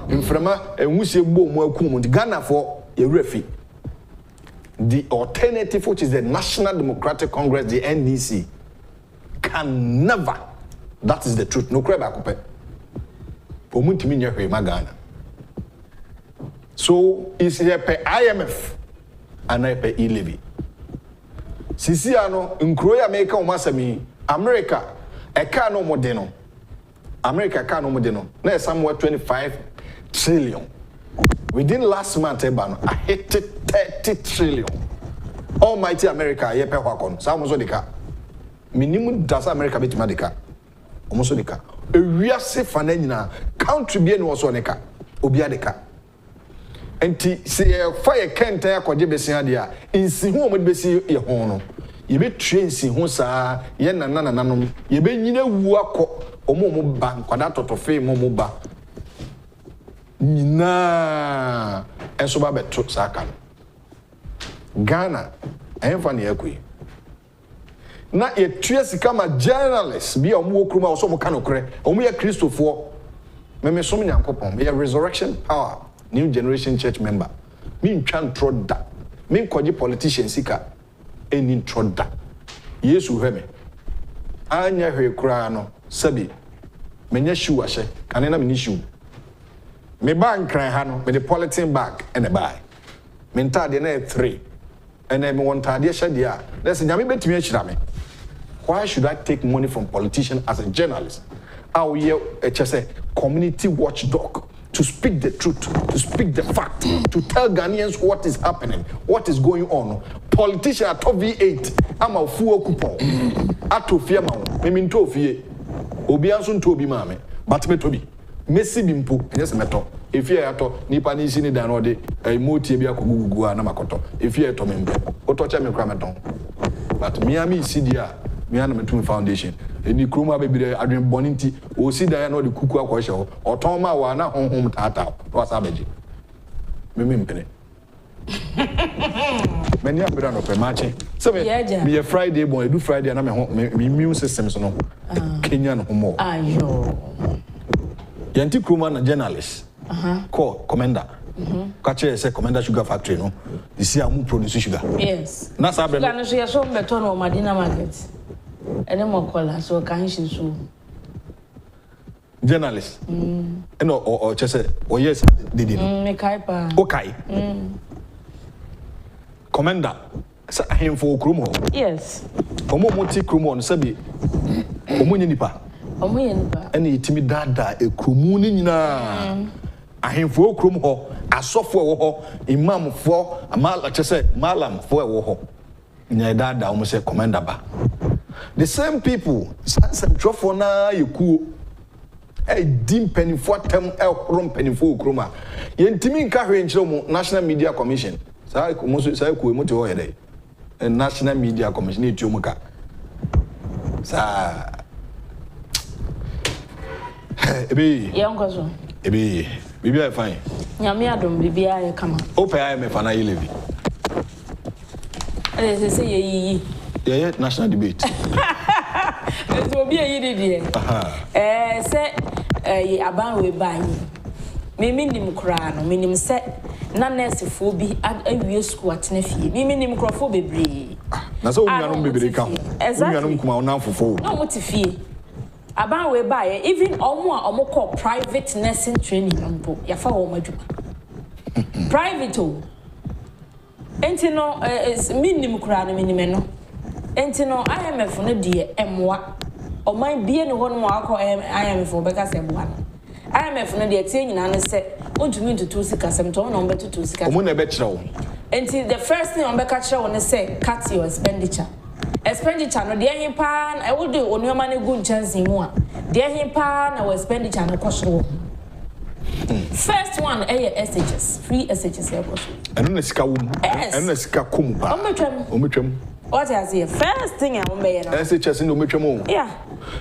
in Frema and we say more Ghana for a refi. The alternative, which is the National Democratic Congress, the NDC, can never. That is the truth. No crab akupe. Ghana. So it's here per IMF and I per e-levy. Sisiano in Korea America umasami America eka no modeno. America eka no modeno. Na somewhere 25 trillion. Within last month I hit 30 trillion. Almighty America ye pe hwakon. Sa mo so deka. Minimum does America betima deka. Omo so deka. Ewiase fana nyina country bi no so neka. Obia deka. Enti se fire kenta akwaje besia dia insi hu omo besi ye ho no ye be train si hu saa ye nanananom ye be nyina wu akọ omo ba nkwada totofe mo ba nyina enso ba beto saka Ghana enfa ne yakui na ye tue sika ma journalists bi omo okruma oso mo kanokre omo ye Christopher me so nyankopon me resurrection power new generation church member me ntwa ntroda me nkoje politician sika eni ntroda yesu hwe me anya hwe kura no sabi menya shoe ahye kane na me ni shoe me bank kran ha no me the politin bag and buy me ntade na 3 and me won tade hye dia let's nyame betimi achira me. Why should I take money from politicians as a journalist? How you say community watchdog to speak the truth, to speak the fact, to tell Ghanaians what is happening, what is going on. Politician at V8, I'm a full coupon. Atofia ma, me minto fie. Obi anso to obi ma me, but me to be. Messi bimpo, yes meto. If you ato nipa ni sini dan ode, moti bi akogugu na makoto. If you ato membe, otocha me kra meton. But Miami Sidia, Miami Metum Foundation. Any kroma baby adwen boninti o si dan na o de kuku akwahye ho oton ma wa na honhom tata wa sabeji me mpene many abira no pe mache so me Friday born do Friday na me immune system so no Kenya no homo ayo yanti kroma na journalist call commander kache say commander sugar factory no you see am produce sugar yes na sabe no so ya so beto no Madina market ene mo kola so kan shi so journalist no or chese o yes did me kai pa okay commander sa him for krumo yes omo moti krumo no sabi omo nyinipa ene itimi dada e krumu ni nyina ahemfo krum ho asofo wo ho imam fo amala chese malam fo wo ho nya dada omo se commander ba. The same people, some trofo na yeku e dim penifo tem e krom penifo kroma yentimi nka hwe nkyere mu National Media Commission sa mo sa ku emu te ho yede National Media Commission e tuo mu ka sa ebi yankoso ebi bibi ai fine nyame adom bibi ai kama open IMF na e-levy say ye yeah national debate so be a yidi say aban we buy me minim kra no minim say na nurse fo bi awie school atena fie me minim krofo bebre na so unyanum bebre ka unyanum kuma onam fofo no mo ti fie aban we buy even omo call private nursing training ampo ya fa wo madwuma private o enti no minim kra no minim no enti no IMF no de emwa oman bie ne ho no akọ IMF obeka se boa IMF no de tie nyina ne se ontumi ntutu sika sem to no betutu sika omo na be kire wo enti the first thing obeka kire wo ne se cut your expenditure no de hin pa na wo de onuoma ne gu chance mu a de hin pa na wo expenditure no kosoro first one SHS free SHS koso eno na sika wo eno na sika kom pa ometwam what is the first thing I want to know? SHS no metwam yeah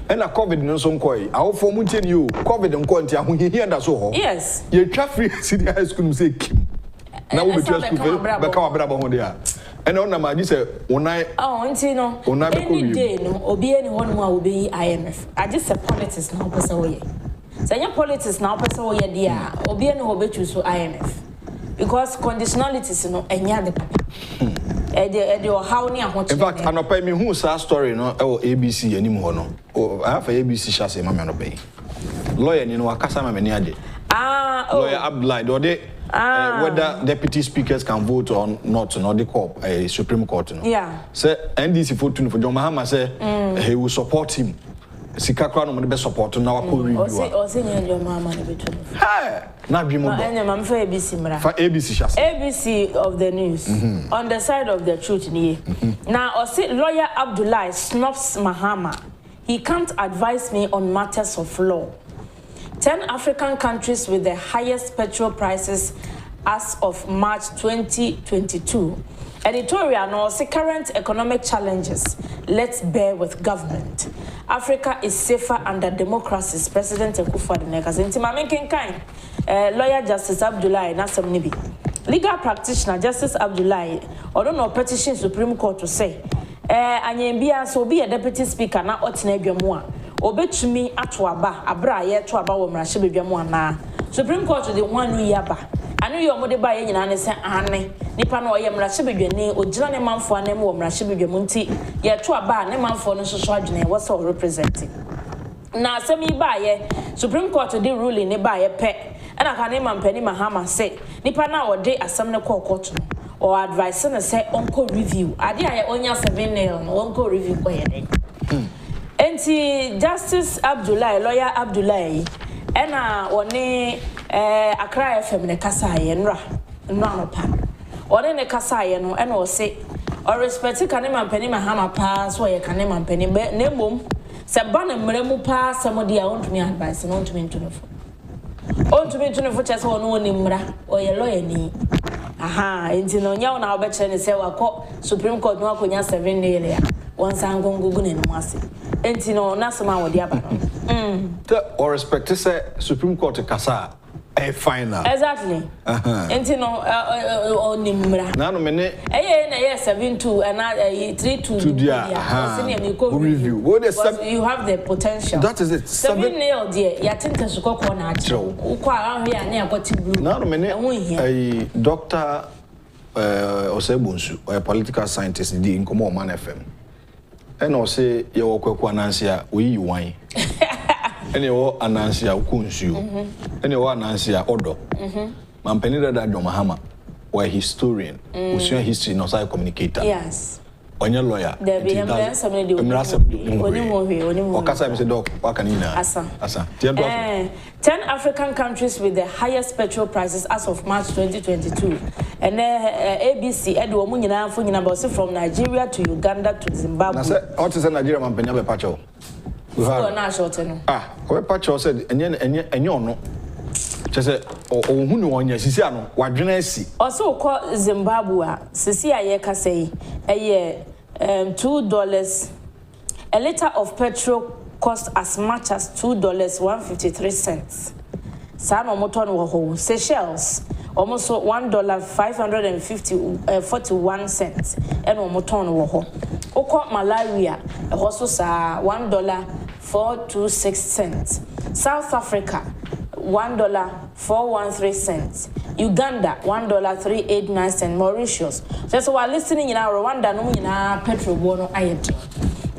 and a COVID no so nkoi awofo mu tie you COVID nko ntia ho hia da so ho yes ye twa free senior high school say kim na wo betwa school beka wa brabo ho dia and on na ma ji say unai nti no any day no obi any one more obi IMF I just say politics na person we Say your politics now person wo ye dia, obi ene ho betu so IMF. Because conditionalities no enya de papa. How ni ahotche. In fact, anopa me who sa story no ABC anim ho no. I have ABC shase ma me anopa. Lawyer ni no akasa ma me ni ade. Lawyer Abdullahi whether deputy speakers can vote or not, no, the court, Supreme Court, no. Yeah. Say NDC for John Mahama say he will support him. Sikakra no be support na wako review. O say John Mahama no be true. Hey, na bi mo. Na mam for ABC mra. For ABC shas. ABC of the news on the side of the truth ni. Now o say lawyer Abdullahi snubs Mahama. He can't advise me on matters of law. 10 African countries with the highest petrol prices as of March 2022. Editorial no say current economic challenges. Let's bear with government. Africa is safer under democracies. President akufo-addo nti ma menken kan lawyer Justice Abdullahi nasem nibi. Legal practitioner Justice Abdullahi odo no petition Supreme Court to say anyembia so be a deputy speaker na otena adwamu a obetumi ato aba abra ye to aba wo mrahye bedwamu ana Supreme Court de wanu yaba anu ye omode ba ye nyina ne se ane nipa no ye mrahye bedwane ogina ne manfo anem wo mrahye bedwamu nti ye to aba ne manfo no soso adwene wo so representing na asemi ba ye Supreme Court de ruling ne ba ye pe ana ka ne mampani Mahama say nipa na wo de asem ne court no or advice na say onko review ade aye onya 7 nail no onko review ko ye den enti Justice Abdullahi lawyer Abdullahi ena one Accra FM ne kasa ye nra no pa one ne kasa ye no ena o say or respect kanema mpani Mahama pa so ye kanema mpani na mom se ba na mremu pa samodi a ontumi advice no ontumi ntunofo ontumi ntunofo chese wono woni mra o ye lawyer ni aha enti no nya wona obekere ne se wakọ Supreme Court no akonya 7 nail ya wonsan gongugu ne no ase enti no nasema wodi aba the or respect say Supreme Court kasa final exactly enti no onimra na no me ne na 72 and 32 review what is you have the potential that is it 7 nail there ya tinta sukoko na achi ukwa ahwe ya na yakoti blue na no me ne Dr. Osebunsu or a political scientist di Nkomo Man FM and o say ye wo kwaku anansia oyi wan ene wo anansia ukunsuo ene wo anansia odo mampeni dada John Mahama or a historian usua history no sai communicator yes onye lawyer there be somebody o kasa me say doc wakanina asa 10 African countries with the highest petrol prices as of March 2022 and ABC edu omu nyina afo nyina boss from Nigeria to Uganda to Zimbabwe. Na say what is Nigeria man penya be pacho. So na short no. We pacho said enye ono. Chese ohunu no onya sisi ano wadwena asi. Also ko Zimbabwe a sisi aye kasa yi $2 a liter of petrol cost as much as $2.153. Sano moton wo ho Seychelles almost $1.541 and moton wo ho. Oko Malawi also sa $1.426. South Africa $1.413. Uganda $1.389. Mauritius. So while listening in our Rwanda no nyina petrol bono ayet.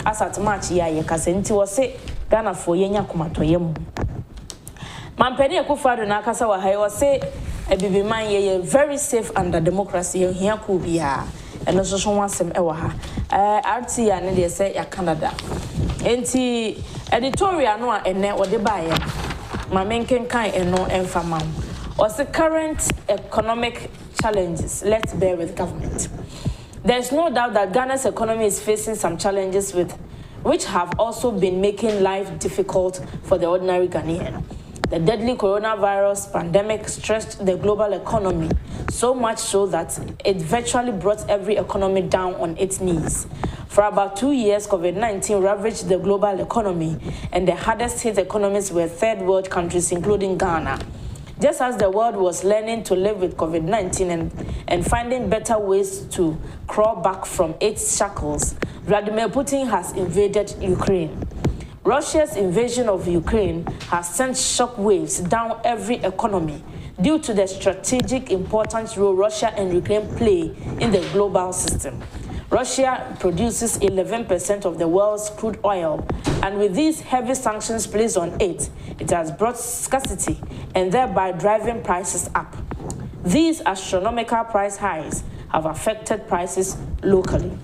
As at March ya ye kasenti wo se Ghana for yenya komatoyem. Mampeni akufo-addo na kasa wa hai wo se ebibiman ye very safe under democracy ye hia ku bia eno so so wasem e wa ha. RT ya ne de se ya Canada. Enti editorial no a ene wo de ba ye. Ma menken kan eno emfama. Or the current economic challenges, let's bear with government. There's no doubt that Ghana's economy is facing some challenges which have also been making life difficult for the ordinary Ghanaian. The deadly coronavirus pandemic stressed the global economy, so much so that it virtually brought every economy down on its knees. For about 2 years, COVID-19 ravaged the global economy, and the hardest hit economies were third world countries, including Ghana. Just as the world was learning to live with COVID-19 and finding better ways to crawl back from its shackles, Vladimir Putin has invaded Ukraine. Russia's invasion of Ukraine has sent shockwaves down every economy due to the strategic important role Russia and Ukraine play in the global system. Russia produces 11% of the world's crude oil, and with these heavy sanctions placed on it, it has brought scarcity and thereby driving prices up. These astronomical price highs have affected prices locally.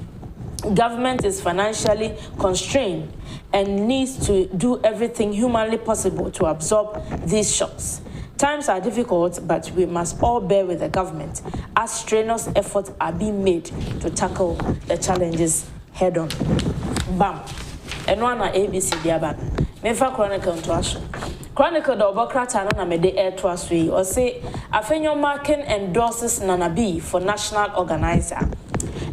Government is financially constrained and needs to do everything humanly possible to absorb these shocks. Times are difficult, but we must all bear with the government as strenuous efforts are being made to tackle the challenges head on. Bam. And one ABC diaba. Mefa Chronicle to us. Chronicle the Obokrata na mede air to us we or say Afenyo Markin endorses Nana B for national organizer.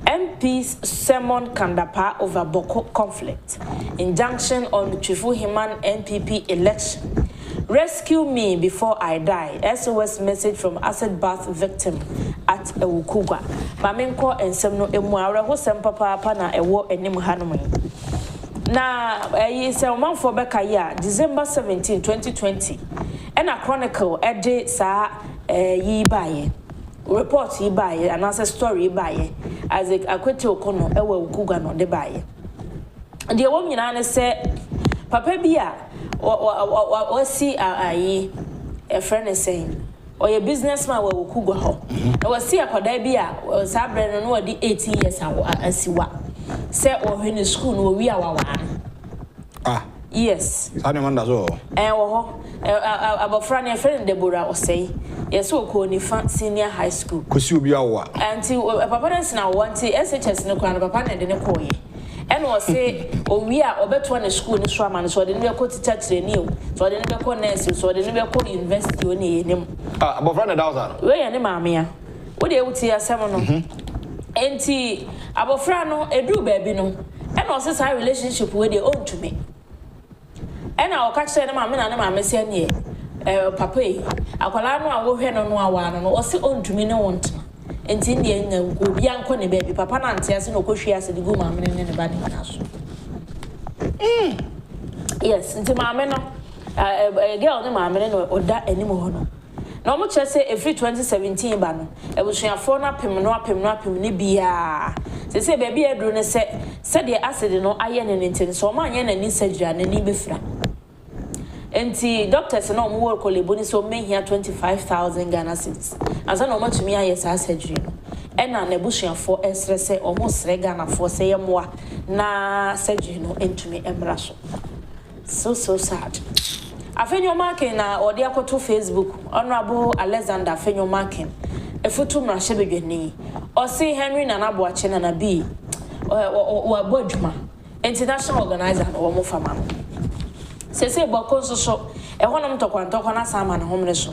MPs summon Kandapa over Boko conflict. Injunction on Chifu Himan NPP election. Rescue me before I die. SOS message from acid bath victim at Ewukugwa. Mamenko and Semno Emuara who sem papa na ewo enim hanumi. Na se oman for beka ya December 17, 2020. And a chronicle ede sa yi baye. Report yi baye and answer story baye. As akwete okono ewo Ewukugwa no de baye. The woman nyina say papa bia what see a friend is saying, or a businessman will Kugwa ho. I was see a Kodabia or Sabrina no 18 years as see what. Say or in the school no we are one. Ah, yes. I don't know. About friend Deborah was say, yes, so called senior high school. Because you be our until Papa now wanted SHS no crown of Papa and the Nekoye. And was say, oh, we are over to one school in Swaman, so I didn't go to church new, so I didn't go nursing, so I didn't go university on him. About 100,000. Where are you, Mamma? What do you see a seven? And tea, about Frano, a do baby no, and also high relationship with they own to me. And I'll catch them, Mamma, and Mamma saying, Papa, I'll call out no one on one, and also own to me no one. And Indian young Connie baby, Papa Nancy has no cushy as the woman in anybody else. Yes, into Mamma, a girl, no mamma, or that anymore. No much I say every 2017 ban. I was share phone up him, no him, Nibia. They say, baby, I do said the acid no iron and intent, so my yen and surgery and any befra. And the doctors no more collaboni so may here 25,000 Ghana cedis. As I know much me, yes, I surgery. And an ebushing for say almost Ghana for say more na surgery no into me embrace. So sad. Afenyo marking na or dear to Facebook, Honorable Alexander Afenyo marking. A photo mrashebegeni. Or say Henry Nanabu Chenana B. Or Bodjuma. International organizer or Mofama. Say Boko so a one to Quantocana Saman homeless.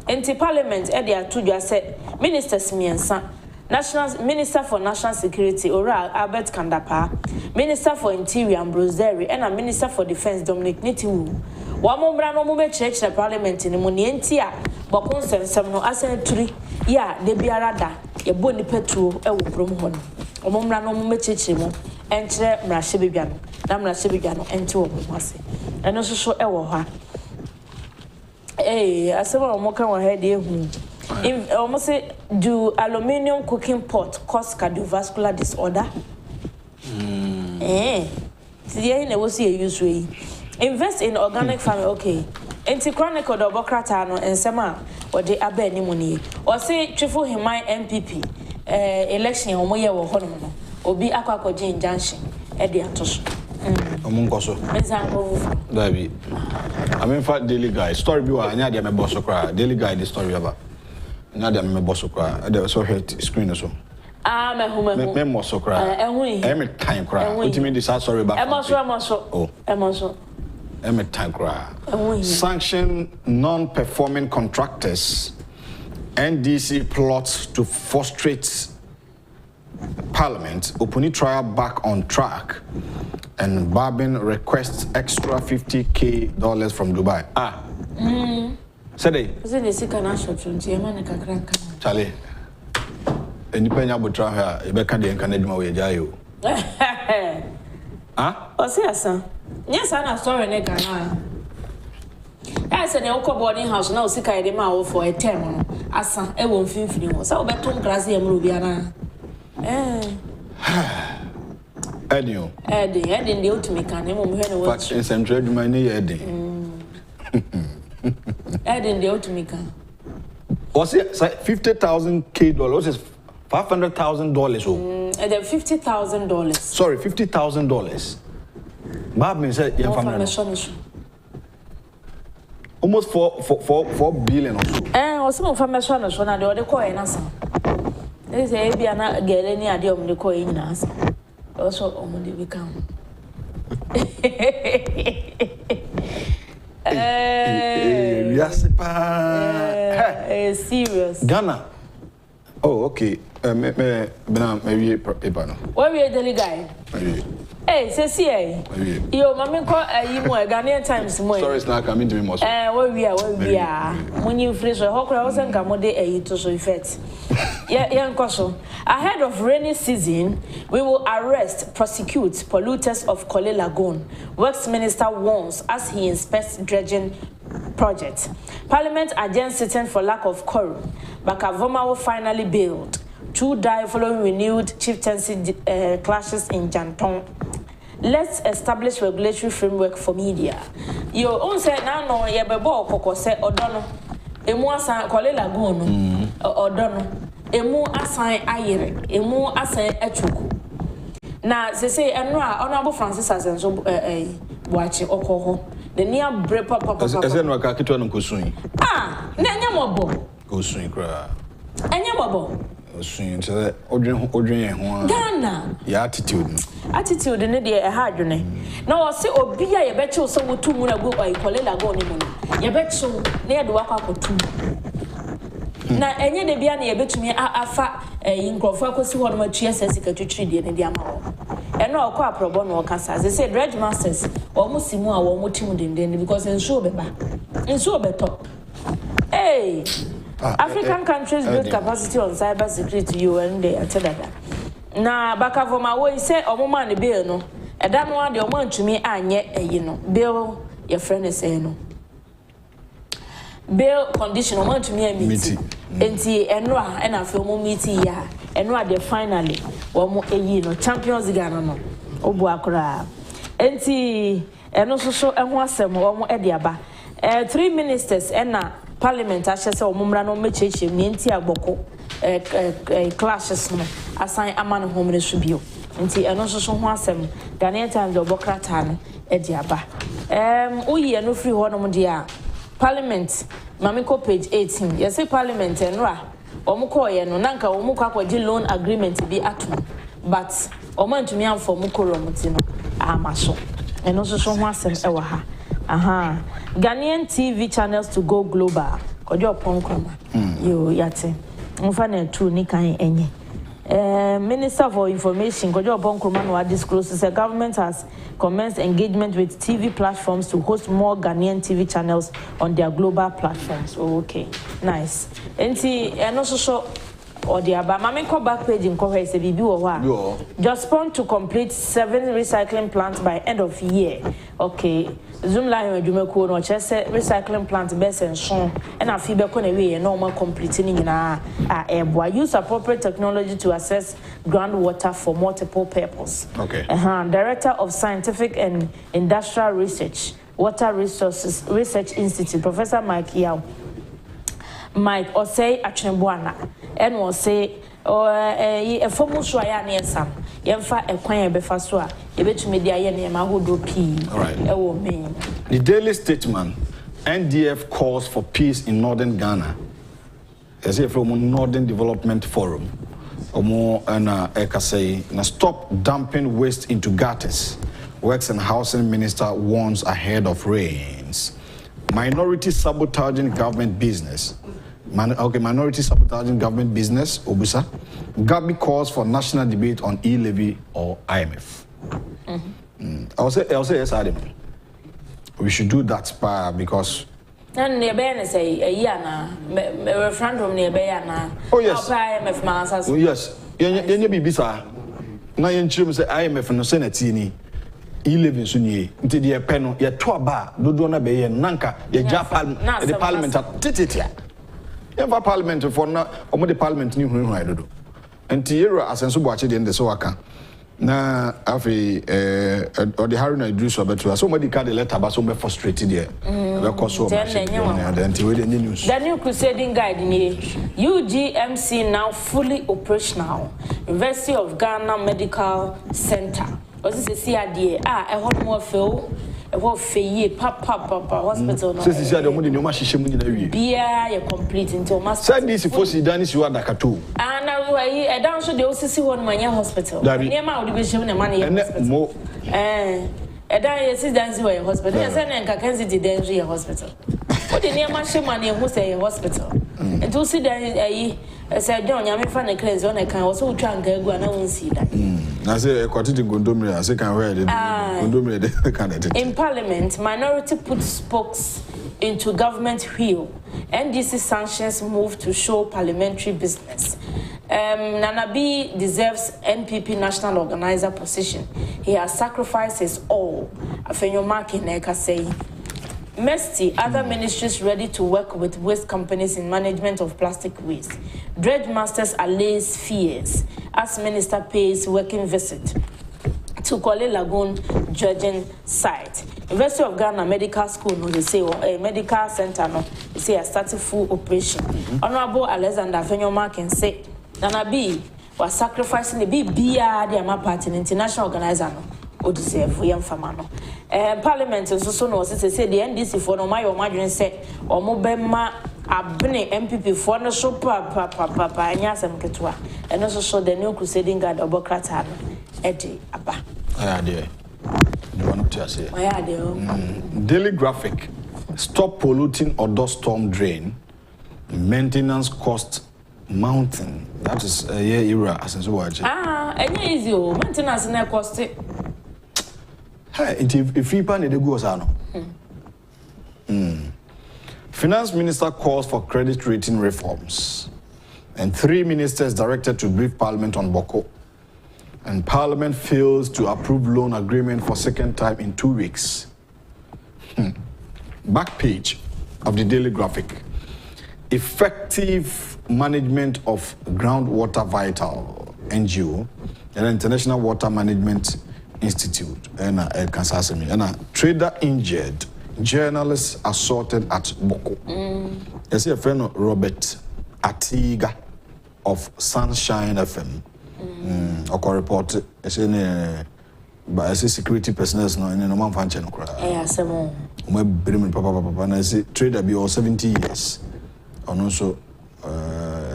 Enti Parliament Edia Tuja said Ministers Miensa, National Minister for National Security Ora Albert Kandapa, Minister for Interior Ambrose Derry, and a Minister for Defense Dominic Nitiwu. One moment no moment church the Parliament in the Munientia, Bokon Semno Asenturi, ya de Biarada, a boni petro, a Bromhon, or Momra no moment church, and Mrashibigan, Namrashibigan, and two of Masi. And also show Ewa. Eh, I said, I'm head here. Almost say, do aluminium cooking pot cause cardiovascular disorder? See, I never see a use way. Invest in organic farming, okay. Enti Chronicle the Obokrata and Sama or the Abeni money. Or say, Chifu Himai MPP election or Moya or Honomo, or be Aquacoji injunction at the Antos. Omunkoso. David. I mean, for Daily Guide story. Be wa anya dia me boss okra. Daily Guide the story about. Anya dia me boss okra. They so hit screen so. Ah, me hu. Me boss okra. Me time kra. Ultimate this story about. Emoso. Oh. Emoso. Me time kra. Sanction non-performing contractors. NDC plots to frustrate Parliament. Opuni trial back on track. And Barbin requests extra $50,000 from Dubai. Ah. Say Charlie. And you pay your butra here, you better can't do my way, Jayo. Ah? What's your son? Yes, I'm sorry, Neka. I said, "No boarding house now. Sick I demand for a term. Asa, I won't feel for so better grassy and Rubiana. Eddie, the ultimate can him. But in some trade, my knee, Eddie. Adding the ultimate can. Was it $50,000 is $500,000? Oh, and then $50,000. Sorry, $50,000. Bob said, "Yeah, almost 4 billion or so." Or some of my son, so now the coin answer. They say, "Be not get any idea of the coin answer." Also, on the become. Yes, serious. Ghana. Oh, okay. Maybe paper. Where we are the guy? Hey, say, yo, mammy call you more Ghanaian times more. Sorry, it's not coming to me more. Where we are. When you fresh a hawk, I wasn't come on day to so effect. Yeah, Koso. Ahead of rainy season, we will arrest, prosecute polluters of Korle Lagoon. Works Minister warns as he inspects dredging project. Parliament adjourned sitting for lack of quorum. Bakavoma will finally bailed. 2 die following renewed chieftaincy clashes in Jantong. Let's establish regulatory framework for media. You own say now no ye bebo koko say odono. Emu asan Korle Lagoon odono. Emu asan ayere. Emu asan echuku. Na say enra honorable Francis Asenso boachi okoho. The near break papa. Ezenwa ka kitwa no kosun. Na nya mobo. Kosun kra. Anya mobo. Kosun say odwen ho. Ghana. Your attitude. Attitude ne de e ha dwene. Na wo se obi a ye beche so wotu mu na go by Korle Lagoon ni mu no. Ye beche na ye de wakọ akotu. Na enye de bia na ye betumi afa nkrofo akosi ho no matua sesika twetwiri de ne de ama wo. Eno okọ aprobo no okasa. They say dredge masters omo simu a wo mo timu denden because enso beba. Enso beto. Hey. African countries build capacity on cyber security UN they atedada. Na bakavoma we say omoma ne bill no. Eda no ade omo antumi anye eyi no. Bill your friend is say no. Bill condition omo antumi amiti. Enti enra na afi omo miti ya. Enra de finally omo eyi no Champions League no. Obu akora. Enti eno so eho asem omo e de aba. 3 ministers na Parliament achese omumra no mechechim ni enti agboko clashes no assign amano home resubio enti eno so ho asem Ghanaian Times obokrata no e di aba uyi eno free ho no mo dia Parliament mamiko page 18 you say Parliament enra omuko ye no nanka omuko akwaji loan agreement bi atom but omantumi amfo muko romoti no amaso eno so ho asem e wa ha Ghanaian TV channels to go global. Agyapong kroma. Yo yate. Mfana tu ni kan enye. Minister for Information Agyapong kroma no discloses the government has commenced engagement with TV platforms to host more Ghanaian TV channels on their global platforms. Oh, okay. Nice. Enti eno so or the aba mama ko back page in ko say bibi wo wa. Just want to complete 7 recycling plants by end of year. Okay. Zoom line adwumako no chese recycling plant best and so and afi be ko na we no ma completing nyina eboa use appropriate technology to assess groundwater for multiple purposes. Okay. Director of Scientific and Industrial Research, Water Resources Research Institute, Professor Mike Osei Achembuana, and was say a formal swaya near some. Yemfa ekwan ebefa so a ebetumi dia ye ne ma hodo pi ewo me. The Daily Statesman, NDF calls for peace in northern Ghana. As if from Northern Development Forum. Omo na ekasei na stop dumping waste into gutters. Works and Housing Minister warns ahead of rains. Minority sabotaging government business. Minority sabotaging government business, Obusa. Gabi calls for national debate on e-levy or IMF. I'll say yes, Adam. We should do that because. And near say a year now, referendum near Bayana. Oh, yes. IMF Masters. Oh, yes. You be bizarre. Now you say IMF no Senate. e-living so nie nti de pe no ye to aba dodo na be ye nanka ye ja parliament tititi ye parliament for na omo de parliament ni hunu hunu dodo nti yero asenso bo ache de nde so waka na afi or the Haruna Idris obetu so somebody card the letter ba so be frustrated there be cause so much nti we the news the new crusading guide ni UGMC now fully operational. University of Ghana Medical Center was this CRDA e hot more feel e ho feye papa hospital no so see the money no ma hihye mu nyina wie bia ye complete into master send this for Sudan is you adakato na we e down so the osisi ho no manya hospital niema wo de be hye na man ye hospital e down ye sit down see hospital ye say na nka Kencity Denji ye hospital what the niema hye man ye ho say hospital and to sit down say John ya me fa na cleanse on kan wo so twa nka egu na won see that I say kwatiti gondomre I say can wear the gondomre the candidate in parliament minority put spokes into government wheel. NDC sanctions move to show parliamentary business. Nanabi deserves NPP national organizer position. He has sacrificed his all. Afenyo Markin Eka say. Mesty, other ministries ready to work with waste companies in management of plastic waste. Dredge masters allays fears as minister pays working visit to Kwale Lagoon dredging site. University of Ghana Medical School, no, they say, or a medical center, no, they say, a started full operation. Honorable Alexander Afenyo Markin say, Nanabi was sacrificing the BBR, the Ama Party, international organizer, no, or to say, for young famano. Parliament also so no, say the NDC for no my or margin say, or Mobema Abne MPP for no so papa, and Yasam Ketua, and also show the new crusading guard of Bokratan, Eddie Abba. I dear. You want to say? Daily graphic. Stop polluting or dust storm drain. Maintenance cost mountain. That is a year era as in so much. Any easy maintenance na cost. Hey, if you pan the goes ano. Finance Minister calls for credit rating reforms, and 3 ministers directed to brief Parliament on Boko. And Parliament fails to approve loan agreement for second time in 2 weeks. Back page of the Daily Graphic. Effective management of groundwater vital NGO and International Water Management Institute and trader injured, journalists assaulted at Boko. There's a friend Robert Atiga of Sunshine FM. Or report by security personnel no in no man function no cry. My bring papa na say trader be all 70 years. And also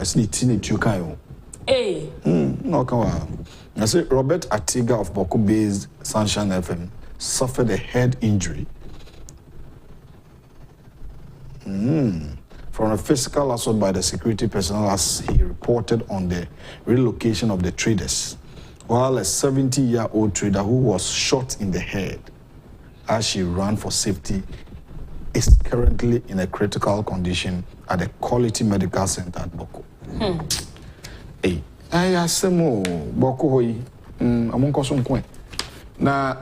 as ni tini tukan o. No kan I say Robert Atiga of Boko based Sunshine FM suffered a head injury from a physical assault by the security personnel as he reported on the relocation of the traders, while a 70-year-old trader who was shot in the head as she ran for safety is currently in a critical condition at the Quality Medical Center at Boko. Hey, I asked them, Boko hoi, among Kosum Kwen. Now,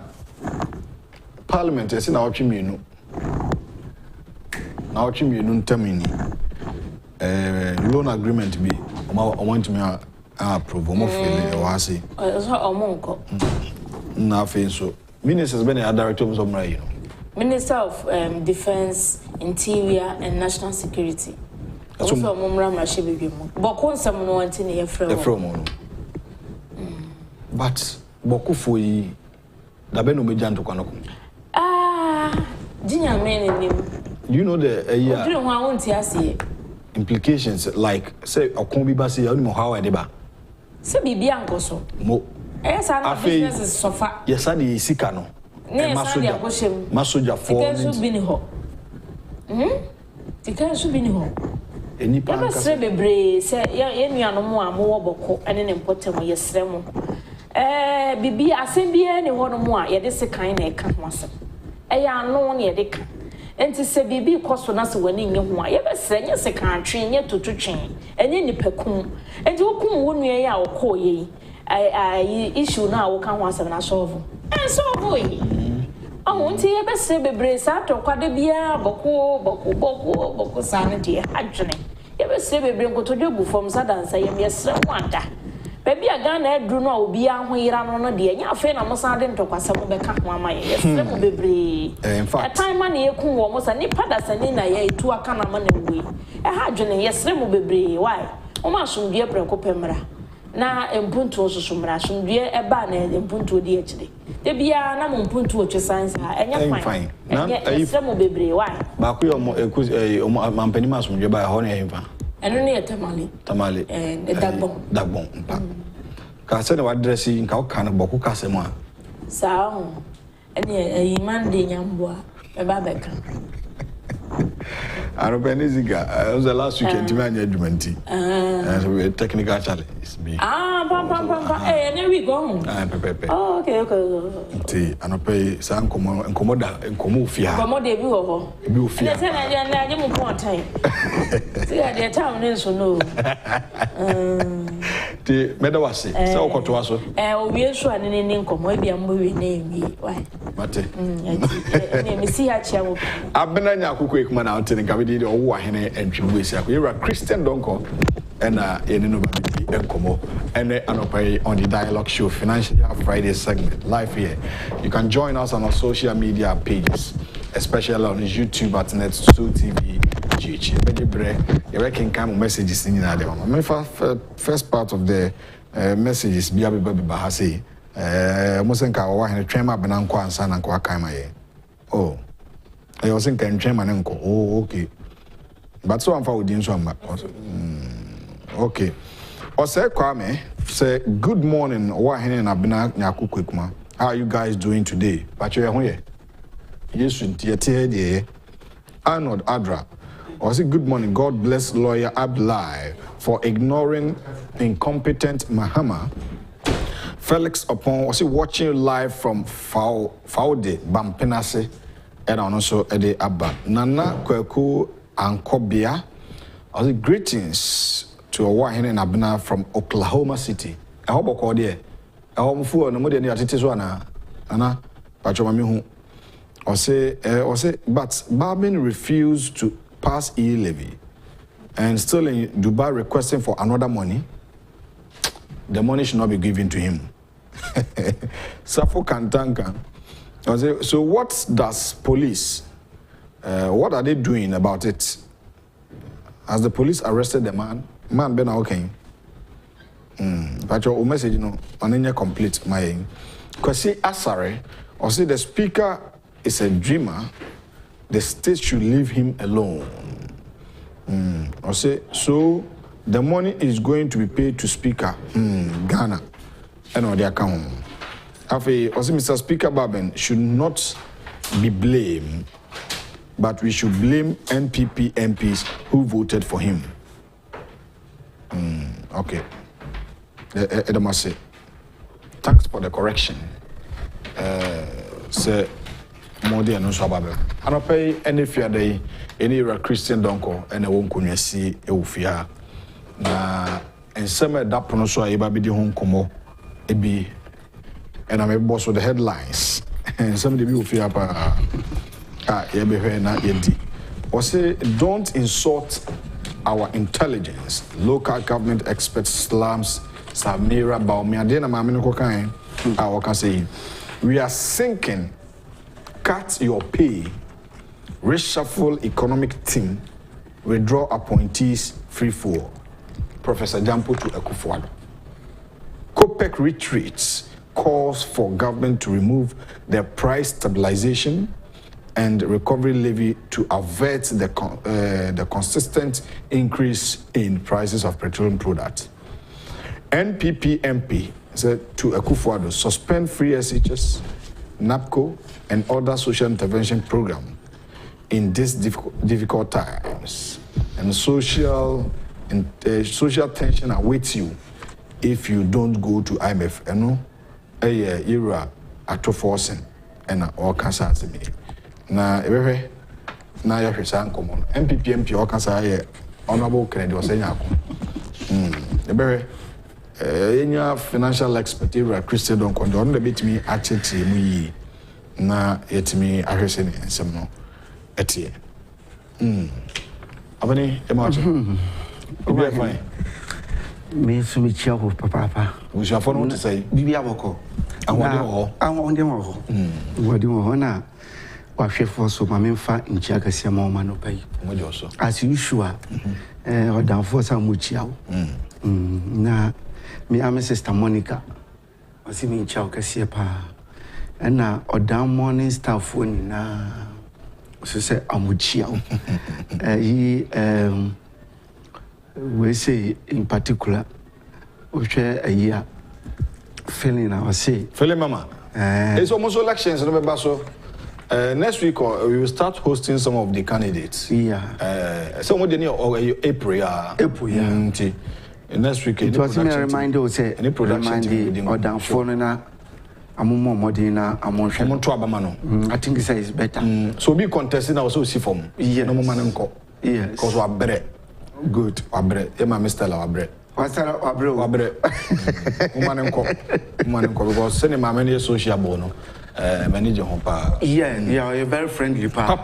Parliament is in our chimney. Now, chimney don't tell me loan agreement be want me approve or fail or say. Nothing so. Ministers been a director of somewhere, you know. Minister of Defense, Interior, and National Security. Also, Mumra Mashibi. Boko some no one in the from. But Boko for ye, the Beno Mejan to Kanoko. Junior men. You know the you don't want to see implications like say a combi basi only how I deba. Say bibi anko so. Mo. Yes, our business is so far. Yes, I di sikano. Masoja for. Tikan should be ni ho. Tikan should be ni ho. Eni pa anka. Say bebre say ye nuano mo amowo Boko ene ne mpotem yesre mo. Bibi asem bia ne ho no mo a ye de sekan na e ka ho asem. Eya ano ne ye de ka. Enti se bibi koso na se wani nye ho a ye be se nye se kan twen nye tototwen enye nipakum enti wokum wonu ya wo ko ye issue na wo kan ho asem na solve solve Oh, nti ye be se bebre sa to kwade bia boko sa ne de adwene. Ye be se bebre nkotodwe bu fom sa dansa ye mesre wanda. Baby a Ghana edru no obi aho yira no de nya afa na mo sa de ntokwasa mo be ka ho ama ye. Yesre mo bebre. In fact, a time man ye kun wo mo sa ni pada sani na ye etu aka na ma na we. Ha adwene yesre mo bebre. Why? O ma somdue preko pemra. Na empuntu ososomra somdue eba na empuntu odi akire. De bia na mo empuntu otwesansa enya fine. Na yesre mo bebre. Why? Ba ko yo mo mampani ma somdue ba ho na ye fa. Eno ne tamale dagbon mpa ka se na wadresi nka o kan boku ka se mo a sa ho ene man de nyamboa e ba beka Arobeniziga was the last weekend to manage adjumanti and technical challenge pam ene we go pepe okay anope sa nkomo fia nkomo de bi ho ene se na je mu pon time see the time ne so no ti meda wase se okoto aso owie so anene ne nkomo e bia mbo we na ewie why mate ne mi si ha chia wo abena nya akoko ekuma na ote nka be di owo ahene entwibu esi akwa Christian Donkor and ene no ba bi enkomo ene anopai on the dialogue show Financial Friday segment live here. You can join us on our social media pages, especially on YouTube at Net2TV GH. You can come messages in the first part of the messages be able to bahasi musenka wa hene twema bananko ansa na kwa kaima ye. Oh, I was in twema nanko. Oh, okay. But so am for within so am. Okay. Ose Kwame say good morning wa hene na bina nyaku kwekuma. How are you guys doing today? Pacho ye ho ye. Yesu ntiete de Arnold Adra. I say good morning. God bless lawyer Abdullahi for ignoring incompetent Mahama. Felix upon was watching live from Faude Bampenase and also Ede Abba. Nana Kweku Ankobia. I say greetings to a Wahine and Abna from Oklahoma City. I hope I called here. I hope for no more than the Atitiswana. Anna Pachomamihu. Or say, but Barbin refused to pass E-levy and still in Dubai requesting for another money. The money should not be given to him. Safo Kantanka. So what does police, what are they doing about it? Has the police arrested the man? Man been okay. But your message, you know, on complete my Kwasi Asare, or say the speaker is a dreamer, the state should leave him alone. Or say, so the money is going to be paid to speaker, Ghana, and on their account. After, also Mr. Speaker Baben should not be blamed, but we should blame NPP MPs who voted for him. Okay. Edamase, thanks for the correction. Say, Modi and Usababe. And I pay any fear day, any Christian Donkor, and a won't kun see Eufia. Na and some that pronoso a baby home como a be, and I'm a boss with the headlines. And some of the Eufia na yedi. Or say, don't insult our intelligence. Local government experts slams Samira Baumiadena Mamino Kokain. I can say, we are sinking. Cut your pay, reshuffle economic team, withdraw appointees free for Professor Jampo to akufo-addo. COPEC retreats, calls for government to remove the price stabilization and recovery levy to avert the consistent increase in prices of petroleum products. NPP MP said to akufo-addo, suspend free SHS, NAPCO, and other social intervention program in these difficult times. And social tension awaits you if you don't go to IMF. You know, era at forcing and all cancer. Na ebehe na ya hwesa nkomo. MPP all cancer honorable Kennedy was saying ebehe financial expert era Christian Donkor on the bit me actually mu yi na yetimi ahwese ni ensem no etie abani emacho obi fine me sumi chia ho papa we shall follow to say bibia boko awon dem ho wodi ho na wahwefo so ma memfa nchia kase ma ma no pai mojo so as usual odanfo sa mu chia wo na me am sister Monica wasi mi nchia kase pa na odan morning staff woni na so say amuchia we say in particular we share a year feeling I say feeling mama it's almost elections remember so next week we will start hosting some of the candidates some of the near April next week it was a reminder say any production or down phone na amumo modina amon to abamano I think it's better so be contesting also see from no man nko because we are better good wabre e ma Mr. la wabre wasara wabre woman nko because send ma many social bono manage home pa you're very friendly pa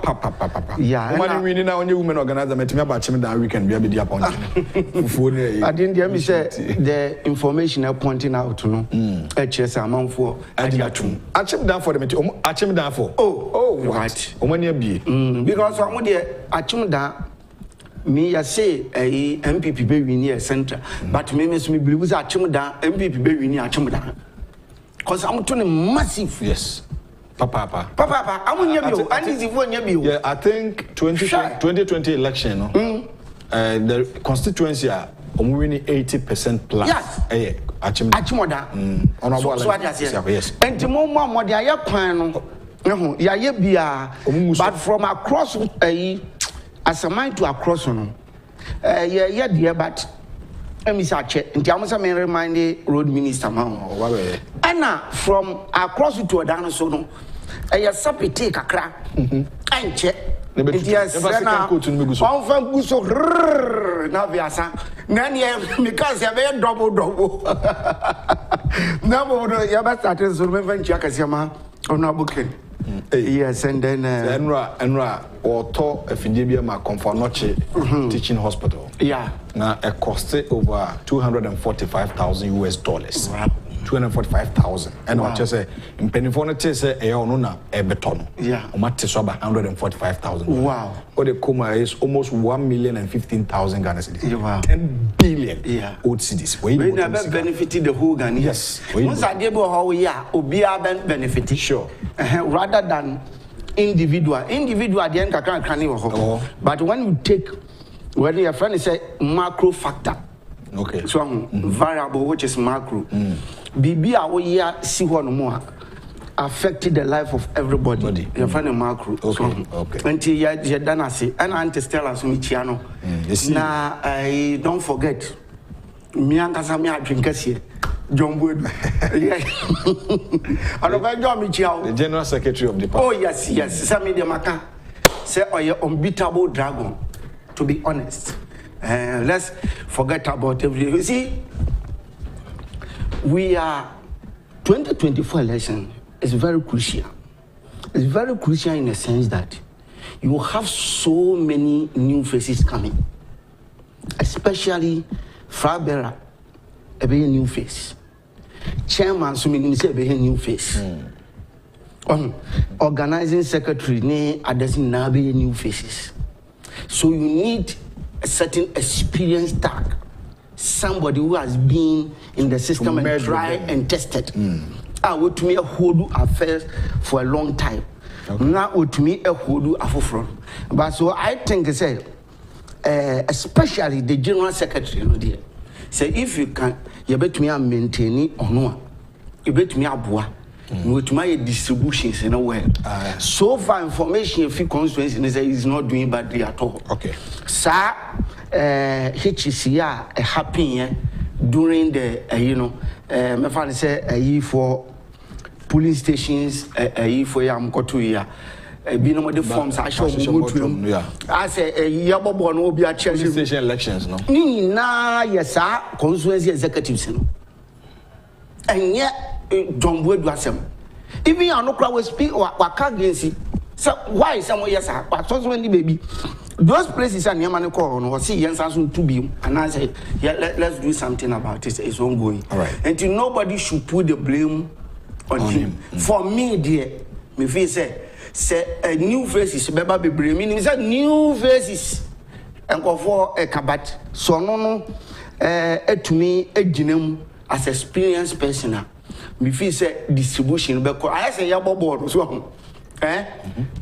yeah woman we na only women organizer metime ba chim that weekend be dia point fufu ne I didn't hear me say the information are pointing out no HS amanfo Agyapong achim down for the meeting achim down for oh what omani abie because omo de achim down me ya say MPP be win a center but me believe say achim down MPP be win achim down because I'm turning massive yes papa amunya bio and is if nya bio yeah I think 2020 election no the constituency are winning 80% plus yes achimoda honorable yes and mo de aye kwan no ya ye bia but from across as a mind to across no yeah dear but me say check nti am say me remind the road minister man and from across to Odano so no sapete kakra anche nti asena on fan guso na biasa na ne me ka say be double na bo do ya ba start so me fan chia kasema ona buken yes and then enra auto afidie bia ma Comfort teaching hospital na it cost over $245,000 wow 245,000 and what you say in penifone say e ono na e beton o mate so about 145,000 wow or the coma is almost 1,015,000 Ghana cedis wow 10 billion old cedis we never benefited the whole Ghana yes once I dey how we are obia benefit sure rather than individual at the end can but when you take when your friend say macro factor okay so variable which is macro bibi a we ya si ho no mo affected the life of everybody your friend macro okay until ya dana say and anti stella so mi chia no na I don't forget mi ankasa mi adwenkase John Wood the general secretary of the party oh yes some media maka say unbeatable dragon to be honest let's forget about everything. You see, we are 2024 election is very crucial. It's very crucial in the sense that you have so many new faces coming, especially Frabera, a very new face. Chairman, so many say a very new face. Organizing secretary, ne addressing now be new faces. So you need a certain experience tag, somebody who has been in the system and tried and tested. I would to me a hold affairs for a long time. Now would to me a hold affairs. But so I think I say, especially the general secretary, no dear. Say if you can, you bet me a maintaining or no, you bet me a bois. With my distributions in a way. So far information if you constituency is not doing badly at all. Okay. Sir, HCR happy during the my father say a year for polling stations, a year for yam kotuya. Be no the forms I show you. I say a yabobo no be a station elections, no? Na yes, sir, constituency executives. And yet John Wood was him. Even you no crowd will speak or against it. So why someone yes, but so many baby. Those places are near Manacor or see Yansan to be, and I say, yeah, let's do something about it. It's ongoing. All right. And nobody should put the blame on him. For me, dear, me feel say a new faces, baby, meaning it's a new faces. And go for a cabat. So no, to me, a genome as experienced person. Me feel say distribution because I say yabo board so.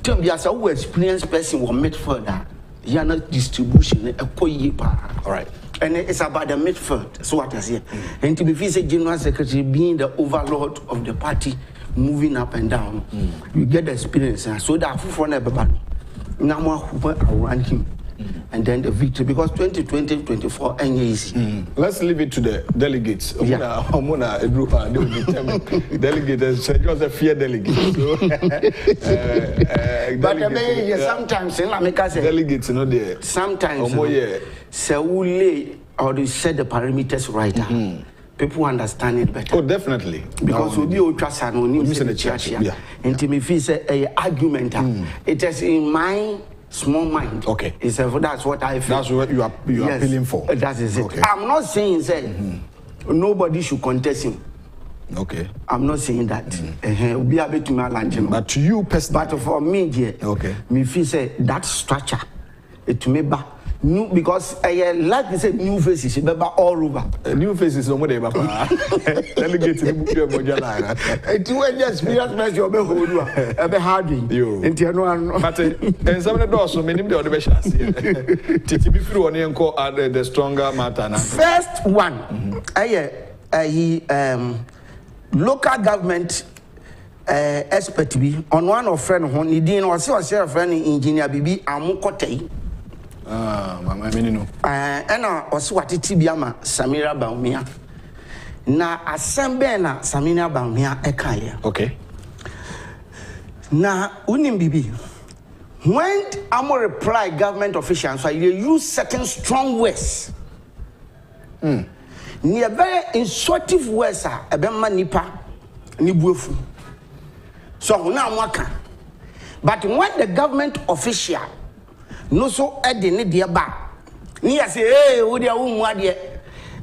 Tell me as a experienced person will meet further. You are not distribution all right. And it's about the midfield. So what I say. And to be vice general secretary being the overlord of the party, moving up and down, you get the experience. So that for never now around him. And then the victory because 2020-24 ain't easy. Let's leave it to the delegates. Yeah. They will determine delegates. Just fear delegates. So, but sometimes delegates, you know, there. Sometimes or they set the parameters right. People understand it better. Oh, definitely. Because we do trust and we need the church. And to me, feel say a argument. It is in my small mind. Okay. That's what I feel. That's what you are appealing for. That is it. Okay. I'm not saying nobody should contest him. Okay. I'm not saying that. But to you personally. But for me, dear, okay. Me feel say that structure, it to me new because like they said, new faces, all over. New faces no more there, Papa. Delegates in the book it will just experience me your be harding. But and some of the doors so many of the best. Titi be through on the stronger matter. First one, local government expert be on one of friend who need or see a friend engineer bibi amukote. Mama no. And also what it biama Samira Baumia. Na assemble na Samira Baumia ekaya. Okay. Na unim bibi. When I'm reply government officials, so you use certain strong words. Near very insultive words are ebema nipa ni buefu. So now waka. But when the government official no so edin ne ba ni say hey wo dia wo mu ade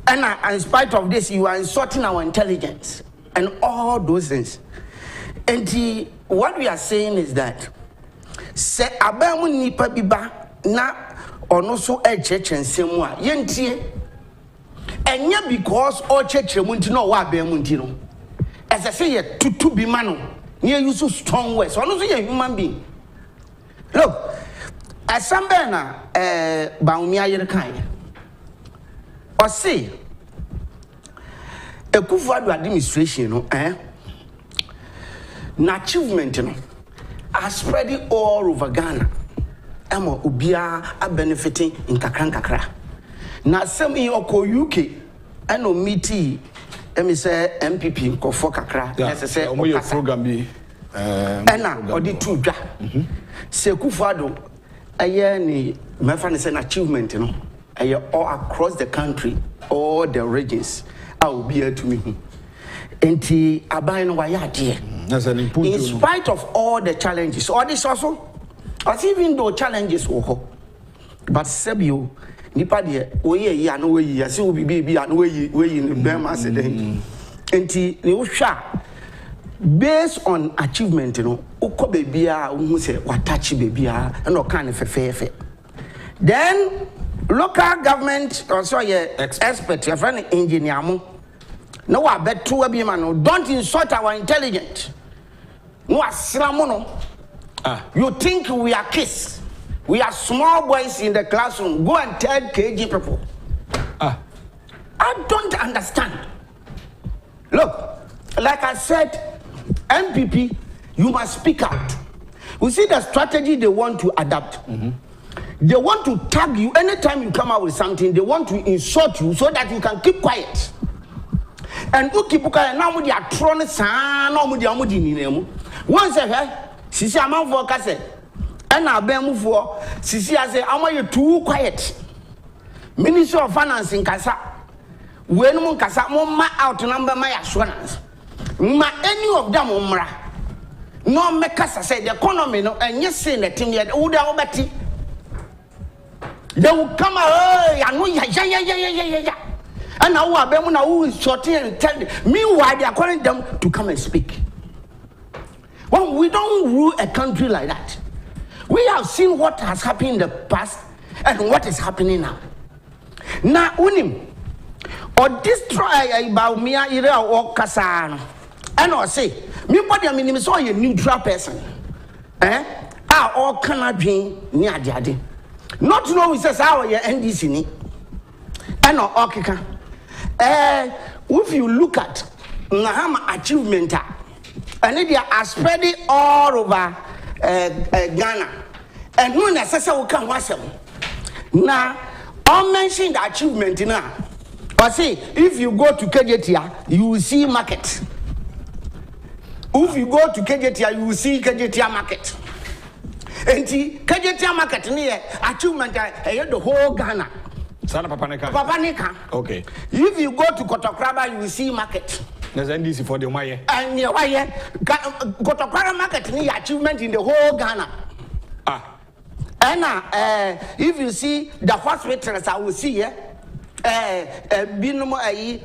and in spite of this you are insulting our intelligence and all those things. And what we are saying is that say abamu nipa biba na ono so ensemu a yentie enya because all chechemu nti no wa abamu nti no as I say ye tutu bi ma no ne use strong words ono so ye human being. Look, assemble na Baumia yere kan o say akufo-addo administration no na achievement no are spreading all over Ghana. Emo obia are benefiting in kakra. Na some in oko UK and meeting say MPP ko for kakra. Yes, say omo program bi na odi tu dwa. Se akufo-addo ni mefan say achievement no all across the country, all the regions. I will be here to me. Enti abai no waya de. In spite of all the challenges, all this also, as even though challenges were, but Sebio, nipa de oye ya no we ya se obi bi ya no we in Burma said. Enti ni usha based on achievement no ukọ bebia hu se watachi bebia and okan fefefe. Then local government also ye expert your friend engineer mo no wa beto abi ma no don't insult our intelligence. No asramo no. You think we are kids? We are small boys in the classroom. Go and tell KG people. I don't understand. Look, like I said, MPP, you must speak out. We see the strategy they want to adapt. They want to tag you anytime you come out with something. They want to insult you so that you can keep quiet. And you keep quiet. Now we are throwing sand. Now we are moving. Once sisi amanfo ka say and abemufo sisi ase amaye too quiet. Ministry of Finance in kasa when mun kasa mun ma out number my assurance ma any of them umra no make us say the economy no and yes say the thing yet would obeti they will come I know ya and now abemu na who is shorting and telling meanwhile they are calling them to come and speak. Well, we don't rule a country like that. We have seen what has happened in the past and what is happening now. Now unim or destroy about me ira or kasano and or say me body mean so a neutral person all cannot be near the not know says our NDC ni and or okika if you look at Nahama achievement and they are spreading all over Ghana and no necessary we can watch them now. I mentioned the achievement now. But see, if you go to Kejetia, you will see market. If you go to Kejetia, you will see Kejetia market. And the Kejetia market near achievement the whole Ghana. Sana Papanika. Papanika. Okay. If you go to Kotokraba, you will see market. There's NDC for the Maya. And near Kotokraba market near achievement in the whole Ghana. And if you see the hospitals, I will see here,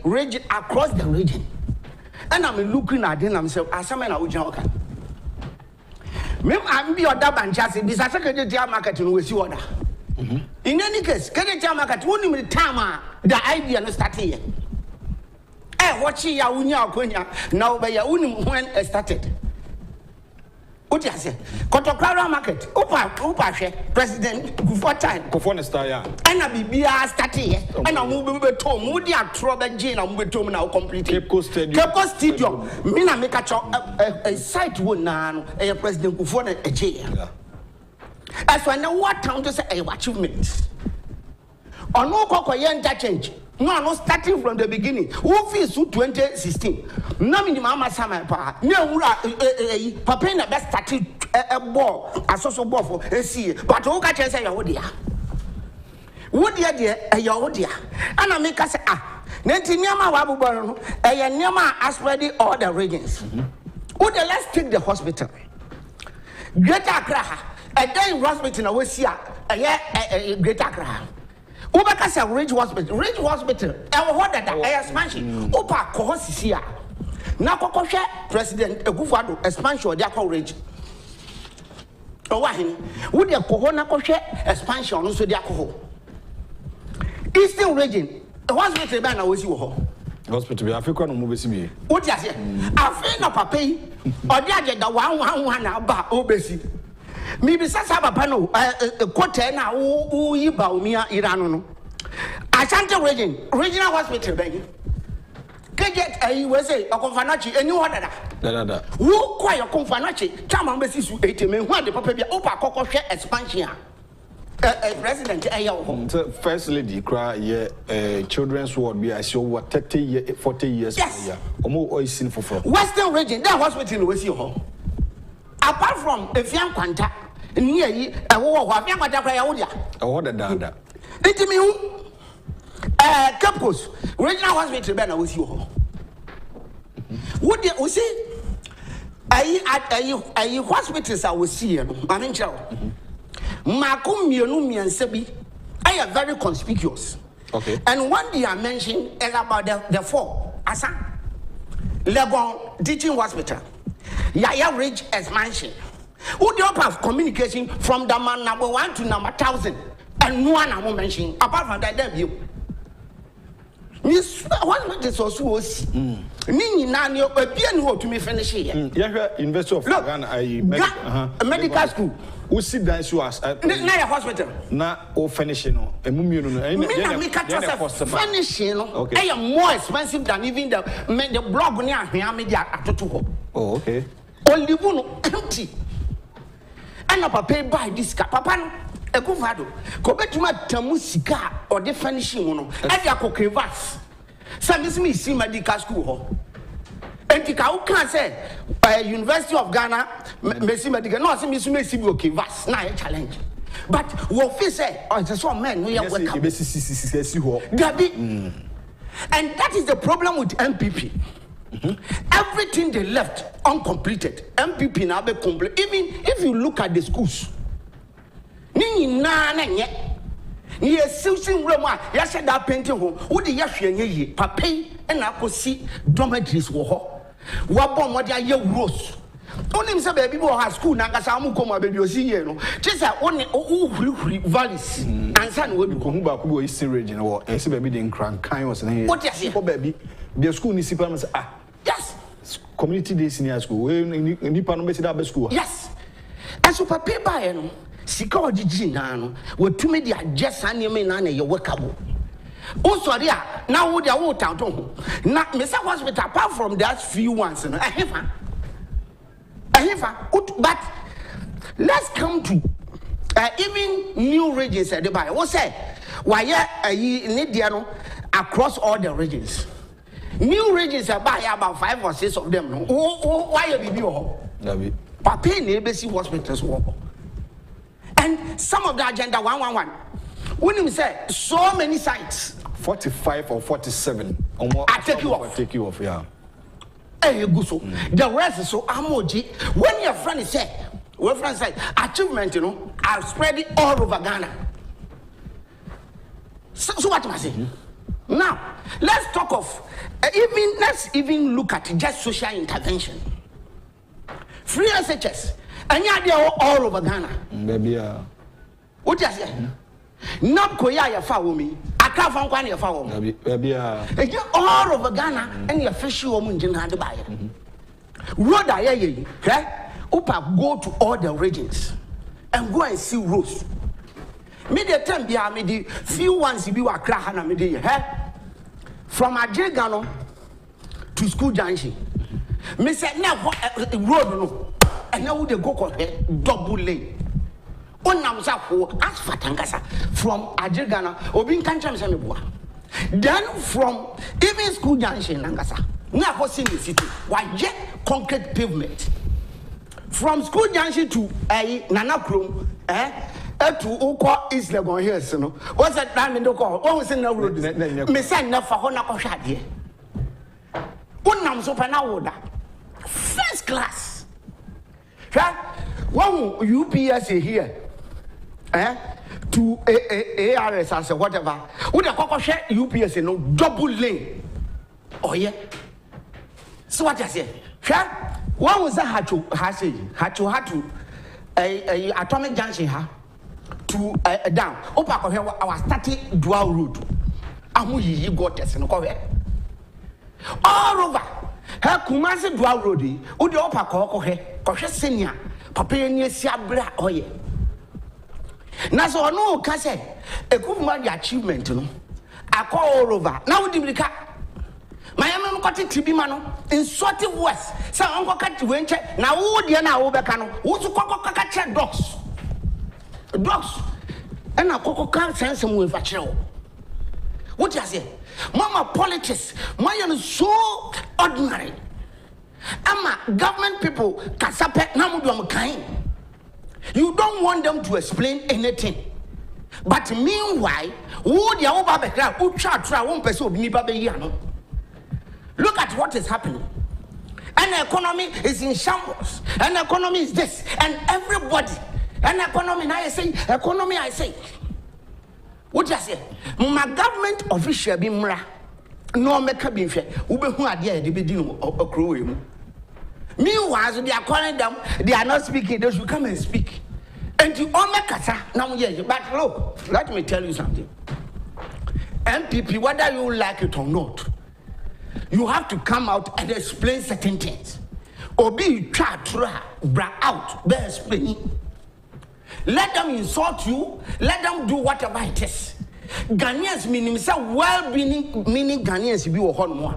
region across the region. And I'm looking at them, I'm saying, as a man, I would joke. I'm be your dab and chassis, besides the market, you will see order. In any case, Kejetia market, only time the idea no start here. What she now by your own when started. What you say? Kotokrara market. Upa President before time. Kofone star ya. And a BBR start here. And a move to Moody at Trouble Jane and move to now complete. Cape Coast Stadium. Mina make a site one now. A President Kufone a J. As I know what town to say a achievement. Or no cocoa change. No, starting from the beginning. Who feels 2016? Nami mama sama pa. No, papa na best started a ball, a social ball for a see. But who can say your dear? Would dear, your dear? And I make us say, Nentinyama Wabu, a Yama aspirated all the regions. Would let's take the hospital. Greater Accra, a day hospital, I will see a Greater Accra. Ubakasa Ridge Hospital, our water that expansion. Upa Kohosisia. Now, President Akufo-addo expansion, they are Ridge. Oh, why? Would your Kohona expansion also their Koho? Eastern region, the hospital banner was you. Hospital be African movie. What you say? I feel no papa or the one about obesity. Maybe Sasaba Pano, a quarter now, who you bow me Irano. Ashanti regional hospital, baby. Get a USA, a Confanachi, and you order that. Who quite a Confanachi, Chama Messi, 80 men, what the Papa Opa Coco expansion. President, First Lady cry, children's ward be as you were 40 years. Yes, or more oil for Western region, that hospital was your home. Apart from a young quanta, near ye, a war, young Quanta, I ordered that. It me, Cape Coast, regional hospital banner with you. What did we see? I hospitals I will see, I mean, Makum Yonumi and Sebi, I am very conspicuous. Okay. And one day I mentioned is about the four Asa Legon Teaching Hospital. Yaya Ridge expansion. Who do you have communication from the man number 1 to number 1,000? And no one I won't mention apart from that debut. Miss what is also was Nini Nani a piano to me finish here. Yeah, investor of Ghana, a medical school. Who sit down to us at the hospital? Not all finishing a mummy. Finishing, I am more expensive than even the blog near Media at 2. Oh, okay. Only one empty. And up pay by this Papa Akufo-addo. Go back to my Tamusika or the finishing one. And ya coquevas. Some is me see medical school. And the cow can say University of Ghana, Messi Medical, no, some is Messi coquevas. Now a challenge. But what we say, oh, it's a man, we are welcome. And that is the problem with MPP. Everything they left uncompleted. MPP now be complete. Even if you look at the schools, ni na nye. Ni esewsin wrema ya said that painting ho. Wo de ya hwe nye yi. Papa na akosi dormitories wo ho. Wa bom wo de aye rose. Only say baby bo ha school na ngasa amu koma baby osi ye no. Chisa oni huri valleys. Ansa na we bi ko hu ba ko bo isi region wo. E say baby de nkran kan was na here. What you say? Ko baby the school ni sipa say yes. Community day senior school. We nipa no be say that school. Yes. And so papa ba no sika ogigi na no we tumi dia just aneme na na ye workable. O sorry now wo dia wo tanto ho. Na Mr. Hospital apart from that few ones no but let's come to even new regions at the buy. What say? Why need no across all the regions. New regions are by about 5 or 6 of them. No, why you Papa neighbors hospitals work. And some of the agenda 111. When you say so many sites, 45 or 47 or more. I take you off. Take you off, yeah. Hey, you go so. The rest is so amoji. When your friend say, achievement, you know, are spreading all over Ghana. So what am I saying? Now, let's talk of let's even look at just social intervention. Free SHS, and they are all over Ghana. Baby, what you say? Not Koya ya fa womi. Aka fa nkwa na ya fa wo. Baby, all over Ghana and your fish woman jina de buy. Road aye Upa go to all the regions and go and see roads. Me the time bia me the few ones bi wa kra ha na me dey from Agyapong to school junction. Me say na road no and now they go double lane. Onam sa ho asphalt angasa from Agyapong obi kan tram say me boa. Then from even school junction angasa na go see the city why concrete pavement. From school junction to Nana Krom, to Oko East Legon Hills, no. What's that time in the call? Oh, it's in the road. Me send for Honako Shadi. Unam Sopanawoda. First class. Right? One UPS here, to ARS as whatever. Would a coco share UPS no double lane? Oh, yeah. So what I say? Right? What was that had to atomic junction to down. Opa our static dual route. Amu yi got test no ko all over. Her Kumasi dual road. Udi opa ko senior. Papa ni siabra oye. Na so no ka say e kuma the achievement no. Akọ all over. Now udi blika my got TB man in sort of words. So Uncle Cat went now. Would you now overcano? What's a cocoa catcher dogs? Dogs and a cocoa can't send some with a chill. What you say? Mama politics, my is so ordinary. Ama government people kasapet namudum kind. You don't want them to explain anything. But meanwhile, would you overcome? Who try one person be yano? Look at what is happening. And the economy is in shambles. And the economy is this. And everybody. And the economy, I say. What you say? My government official be mra. No make a beef. Ube who are there, they be doing a crew. Meanwhile, they are calling them, they are not speaking, they should come and speak. And you all make a now, yes. But look, let me tell you something. MPP, whether you like it or not, you have to come out and explain certain things. Or be try bring out, be explaining. Let them insult you, let them do whatever it is. Ghanaians meaning say well-being meaning Ghanaians be more.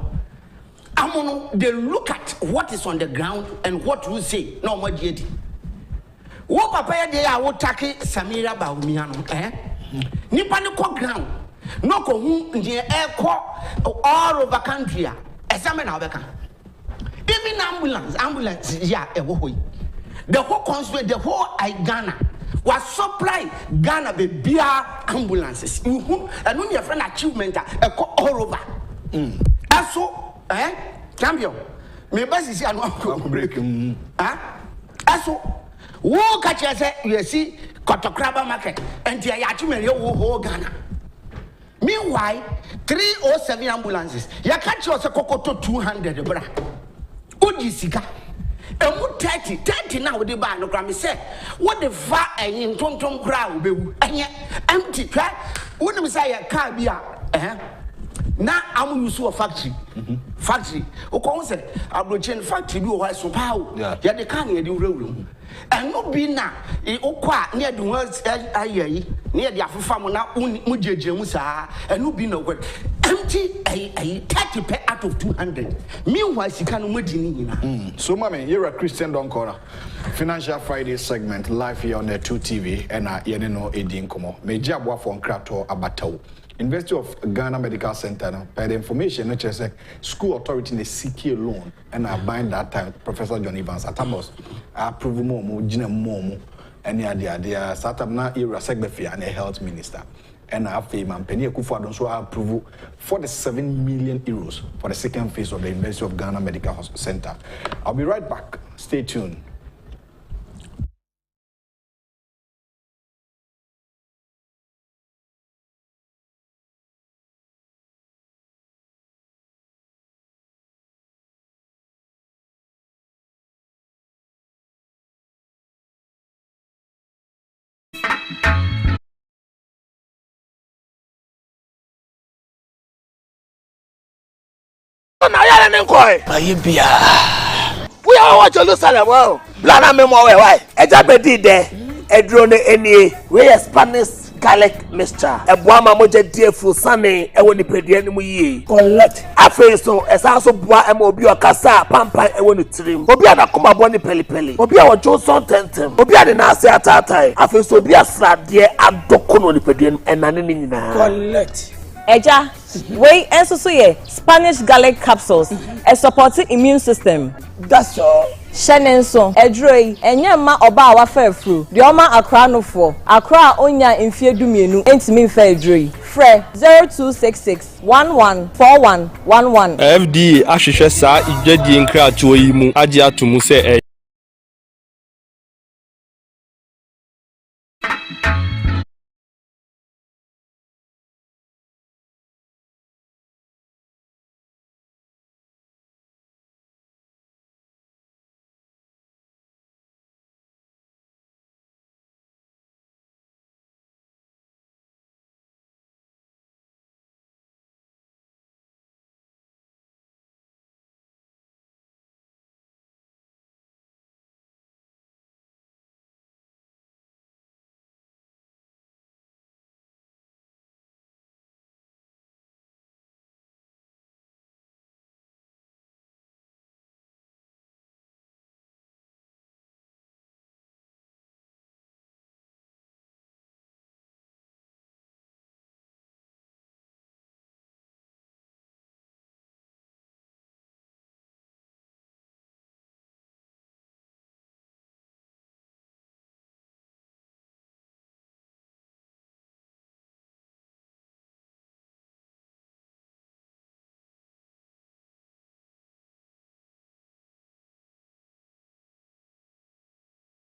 They look at what is on the ground and what you say. No more jedi. Wo papa dey a wo take Samira Baumiano Nipa no ko ground. No ko hu nje all over country examine na obeka even ambulance yeah the whole constituent the whole Ghana was supply Ghana be beer ambulances and when your friend achievement all over also can Adio, me basi si anu break. Aso, wo catch you see Kotokraba market and ya yachimeli wo Ghana. Meanwhile, 307 ambulances. Ya catch us a cocoto 200 bra. Udi sika. And what 30 now with the bar no gram say what the va and in tom crowd be empty right? When we say a car be now I'm used to a factory. Factory. O come say abrochen factory be o so power. Yeah, they can't hear the room. And no be na o kwa near the words aye near the afam na mujeje mu sa and no be no word empty 30 per out of 200. Meanwhile she can mudi So mama, you're a Christian Donkor. Financial Friday segment live here on the 2 TV and yene no edin komo. Meja bwa for nkrato abataw. University of Ghana Medical Center no per the information no say school authority ne seek loan and I bind that time Professor John Evans Atamos approve mo gina mo any idea startup na era secretary and a health minister and I fame and penny akufo-addo so approve 47 million euros for the second phase of the University of Ghana Medical Center. I'll be right back. Stay tuned. We are what Jerusalem. Well, Blana memo why? Ejabedi there. Edrone any. We are Spanish garlic mixture. Ebuama moje defu sane. Ewo ni pedi eni mu ye. Collect. Afe so esanso bua emo obi okasa pampan ewo ni trim. Obi adakoma boni peli. Obi awo Johnson tentem. Obi ade na ase atatai. Afe so obi asrade adokono ni pedi eni enane ni nyina. Collect. Eja, we enso ye Spanish garlic capsules. A supporting immune system. That's all. Shenenso, Edroi, Enyama oba wa fair fru. The Oma Accra no for. Accra onya infie dumienu. Entimi fair Edroi. Fre 0266 114111. FDA ahwehwe saa igwadi nkra atuo yi mu agye atomu se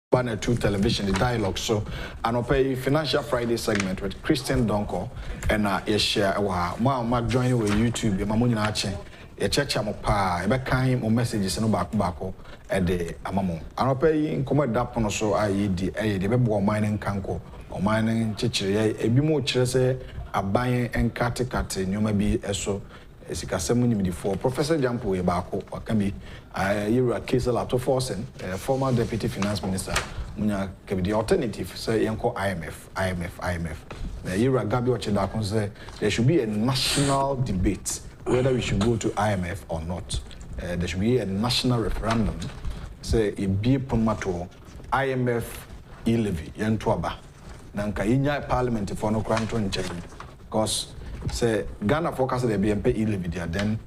Banner 2 television, the dialogue. So, and pay Financial Friday segment with Christian Donkor and share ma joining with YouTube. My money na chain. A church pa. Ebe kind mo messages no back at the amamo. And pay in come that pono so the bebo mining kanko or mining chichiri. Ebi mo chese a buying and kate nyoma bi eso. Esikasemu ni before Professor Jampo Ebako or can be you a case lot of forcing former deputy finance minister munya can be the alternative say yanko IMF the year Gabi Ochedakon say there should be a national debate whether we should go to IMF or not. There should be a national referendum say it be promoto IMF e-levy yantuaba nanka inya parliament for no kranto nche because say Ghana focus the BMP e-levy there, then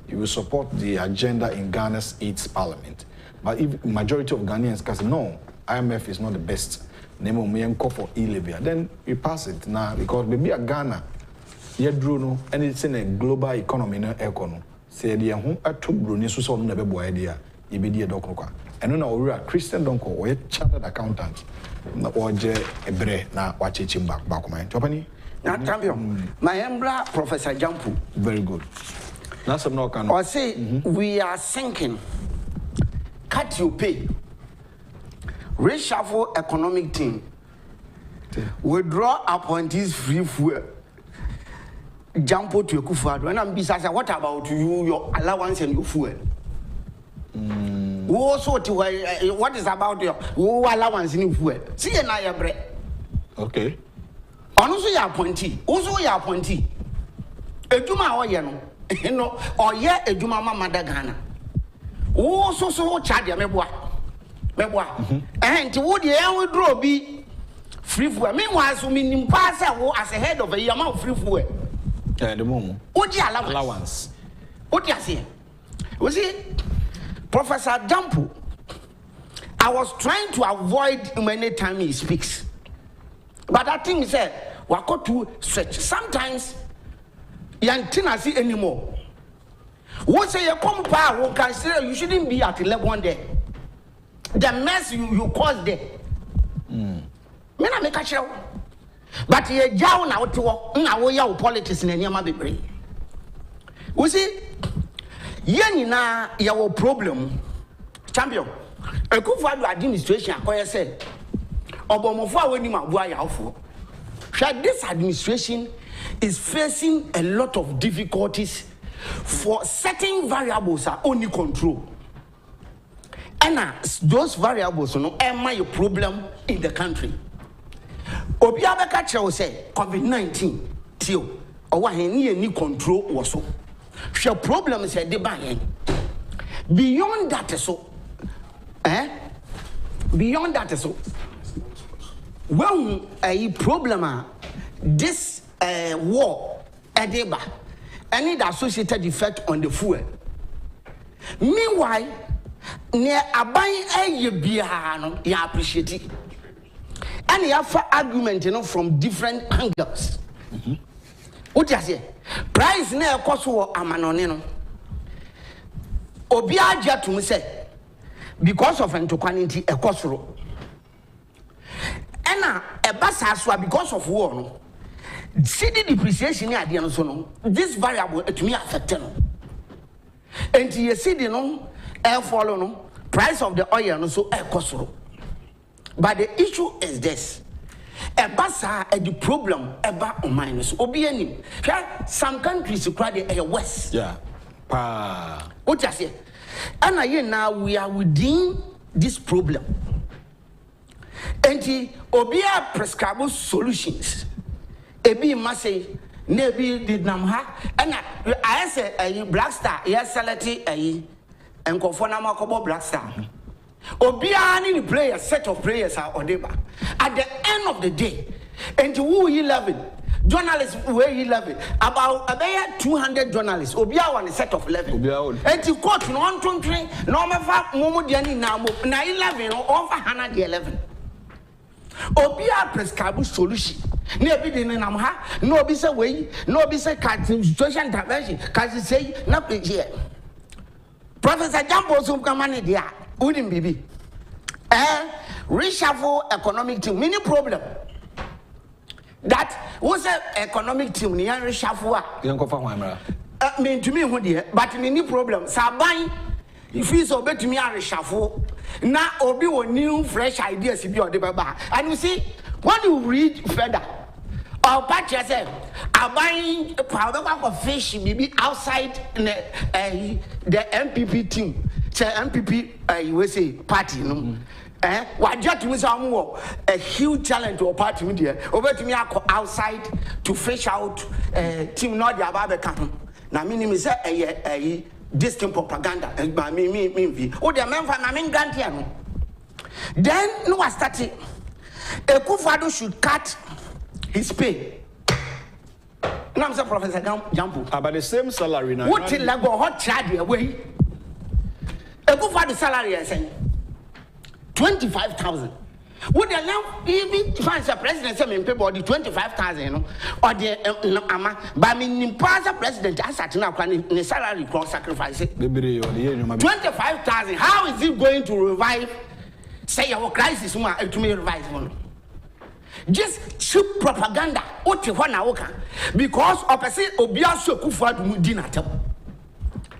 you will support the agenda in Ghana's 8th parliament. But if majority of Ghanaians can say no, IMF is not the best, name me call for e-levy, then we pass it now because maybe a Ghana, yeah, Bruno, and it's in a global economy, no economy. say the home at two bruni so some never boy idea, you be the Donkor. And no, we are Christian Donkor or a chartered accountant. Or a bre na watch it back my company. Now, champion, my embra Professor Jampu. Very good. That's some no can. Or say we are sinking. Cut you pay. Reshuffle economic team. Withdraw appointees free fuel. Jampo to akufo-addo. And I'm besides, what about you, your allowance and your fuel? What is about your allowance in your fuel? See an eye bread. Okay. Also, your appointee. Also, your appointee. A Juma or Yano. You know, or yeah, a Juma Mamma Ghana. Also, so charge your meboa. And to what the air will draw be free fuel. Meanwhile, so meaning pass as a head of a Yama free fuel. The moment. What your allowance? What you say? Was it Professor Jampu? I was trying to avoid many times he speaks. But I think he said, we got to stretch. Sometimes you can't see anymore. What say you come back, we consider you shouldn't be at 11 day. The mess you caused there. Me na make a show. But you jaw now to politics in any other. We see, yenina your problem, champion. Akufo-addo administration, I said, Obomofo when you are this administration is facing a lot of difficulties for certain variables are only control. And those variables no my problem in the country. Obiabeka Chow say COVID-19 till or any control was so. Your problem is a debate. Beyond that so beyond that so when a problem this war edeba any associated effect on the fuel. Meanwhile, near abai biano ya appreciate it. And you have argument from different angles. What you say? Price near koso amanoneno. Obi Agyapong say because of entokwanity e kosoro. Ena e basaswa because of war no. CD depreciation at the end so no. This variable to me affect no. And you see the no air follow no price of the oil no so e kosoro. But the issue is this. A basa the problem about minus obiani. Some countries cry the west. Yeah. Pa. What you say? And now we are within this problem. And the obia prescribable solutions. Ebi must nebi did namha. And I say a black star, yes, salati a and conforma kobo black star. Obiani play a set of players are odeba. At the end of the day, and who 11 journalists were 11 about 200 journalists. Obia one a set of 11. And you quote no 123 no mafa momo diani na 11 over 111. Obia prescribe solution. No be the namha, no be say way, no be say situation intervention. Cause say na here. Professor Jampo so come on there. Wouldn't be reshuffle economic team many problem that was an economic team ni reshuffle mean to me who dear but many problem saban if you so bet me reshuffle now obi new fresh ideas be or the baba and you see when you read further or patch yourself are buying powder of fish maybe outside the MPP team. MPP USA party no what just means a huge challenge to a party media over to me outside to fish out team not the above camp now meaning is a distant propaganda and by me oh the man for my main grant then no I started Akufo-addo should cut his pay. Now I'm saying Professor Jampu about the same salary now what till I go hot charge away. Akufo-addo salary is saying 25,000. Would you now even find the president say me pay body 25,000 or the ama but me pass the president as at now can salary cross sacrifice 25,000. How is it going to revive say our crisis to me revive one? Just cheap propaganda because opposite Obiaso Akufo-Addo dinner.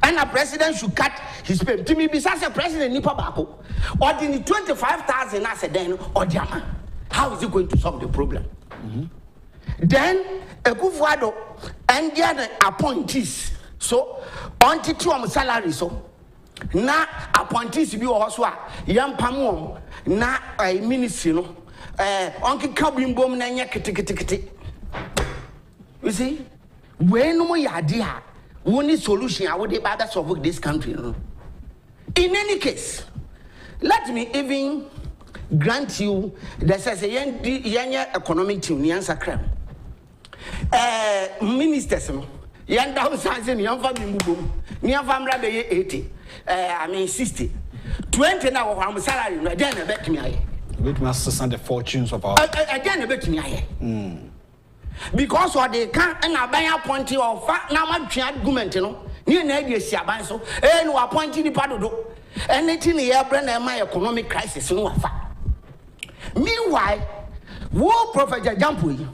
And a president should cut his pay. To me, besides a president, Nipa Bako, or the 25,000 as a den or Jama. How is it going to solve the problem? Then Akufo-Addo and the other appointees. So, on to salary. So, now appointees be also young Pamum, now a ministry. Uncle Kabin Bom Nanya Kitty. You see, when we are dear. Only solution I would better solve this country. In any case, let me even grant you that as a young economic team, Nyansa Crab. Ministers, young downsizing, young family, near family 80, 60. 20 now of salary, then a bet me. We must understand the fortunes of our. Again, a bet me. Because what they can't and I buy a point of fact now my argument, you know, near Nadia Siabanso, and we're pointing the Padodo, and it's in the air brand and my economic crisis. No fact. Meanwhile, war Prophet Agyapong,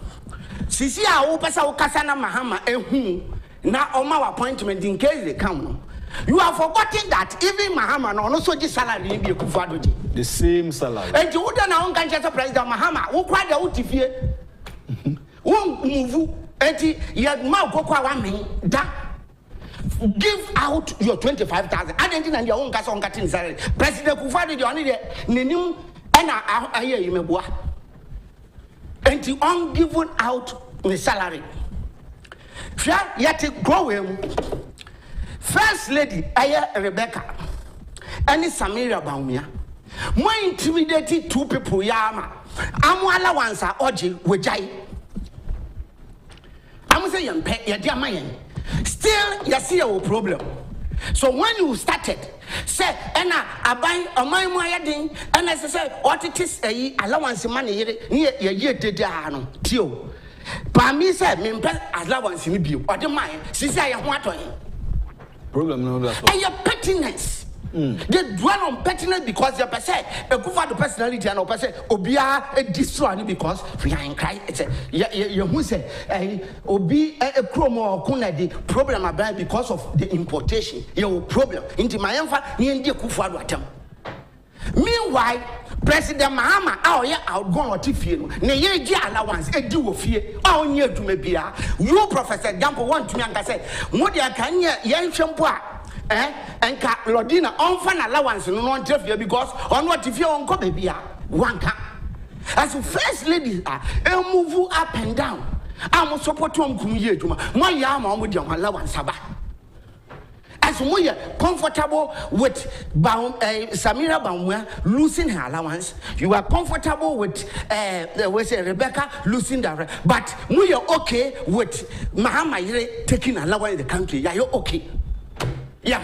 Sisia Opasa Okasana Mahama, and whom now on my appointment in case they come. You are forgetting that even Mahama also the salary be Akufo-Addo. The same salary. And you wouldn't know President Mahama, who cried out if you. Won't move eti ya ma kokwa wa me da give out your 25,000 adenti na your own kasa on katin salary president Akufo-Addo de oni de nenim na aye yimeboa enti on given out the salary fia yet grow him first lady aye Rebecca and Samira Baumia mo intimidated two people yama amu allowance oji wejai. I'm saying, still, you see our problem. So when you started, say, and I buy a my wedding, and as I say, what it is a allowance money near your year did Tio. But me said, me allowance in you, or the mine, since I am what problem. No, that's and your pettiness. They dwell on pettiness because you're percent a good personality and person obia a destroy because we are in cry. It's a you who say obi a chromo kuna the problem about because of the importation. Your problem into my empha near Akufo-Addo atem. Meanwhile, President Mahama outgone or tifino ne ye allowance a do of fear all near to me bia you Professor Gampo want to me and I said Modia can ye shampoo. And Lodina on fan allowance no one tell because on what if you on go baby one can as first lady move up and down I'm support to kumye to my yama with your allowance as we are comfortable with Samira Baumia losing her allowance, you are comfortable with Rebecca losing that, but we are okay with Mahama taking allowance in the country. Yeah, you're okay. Yeah,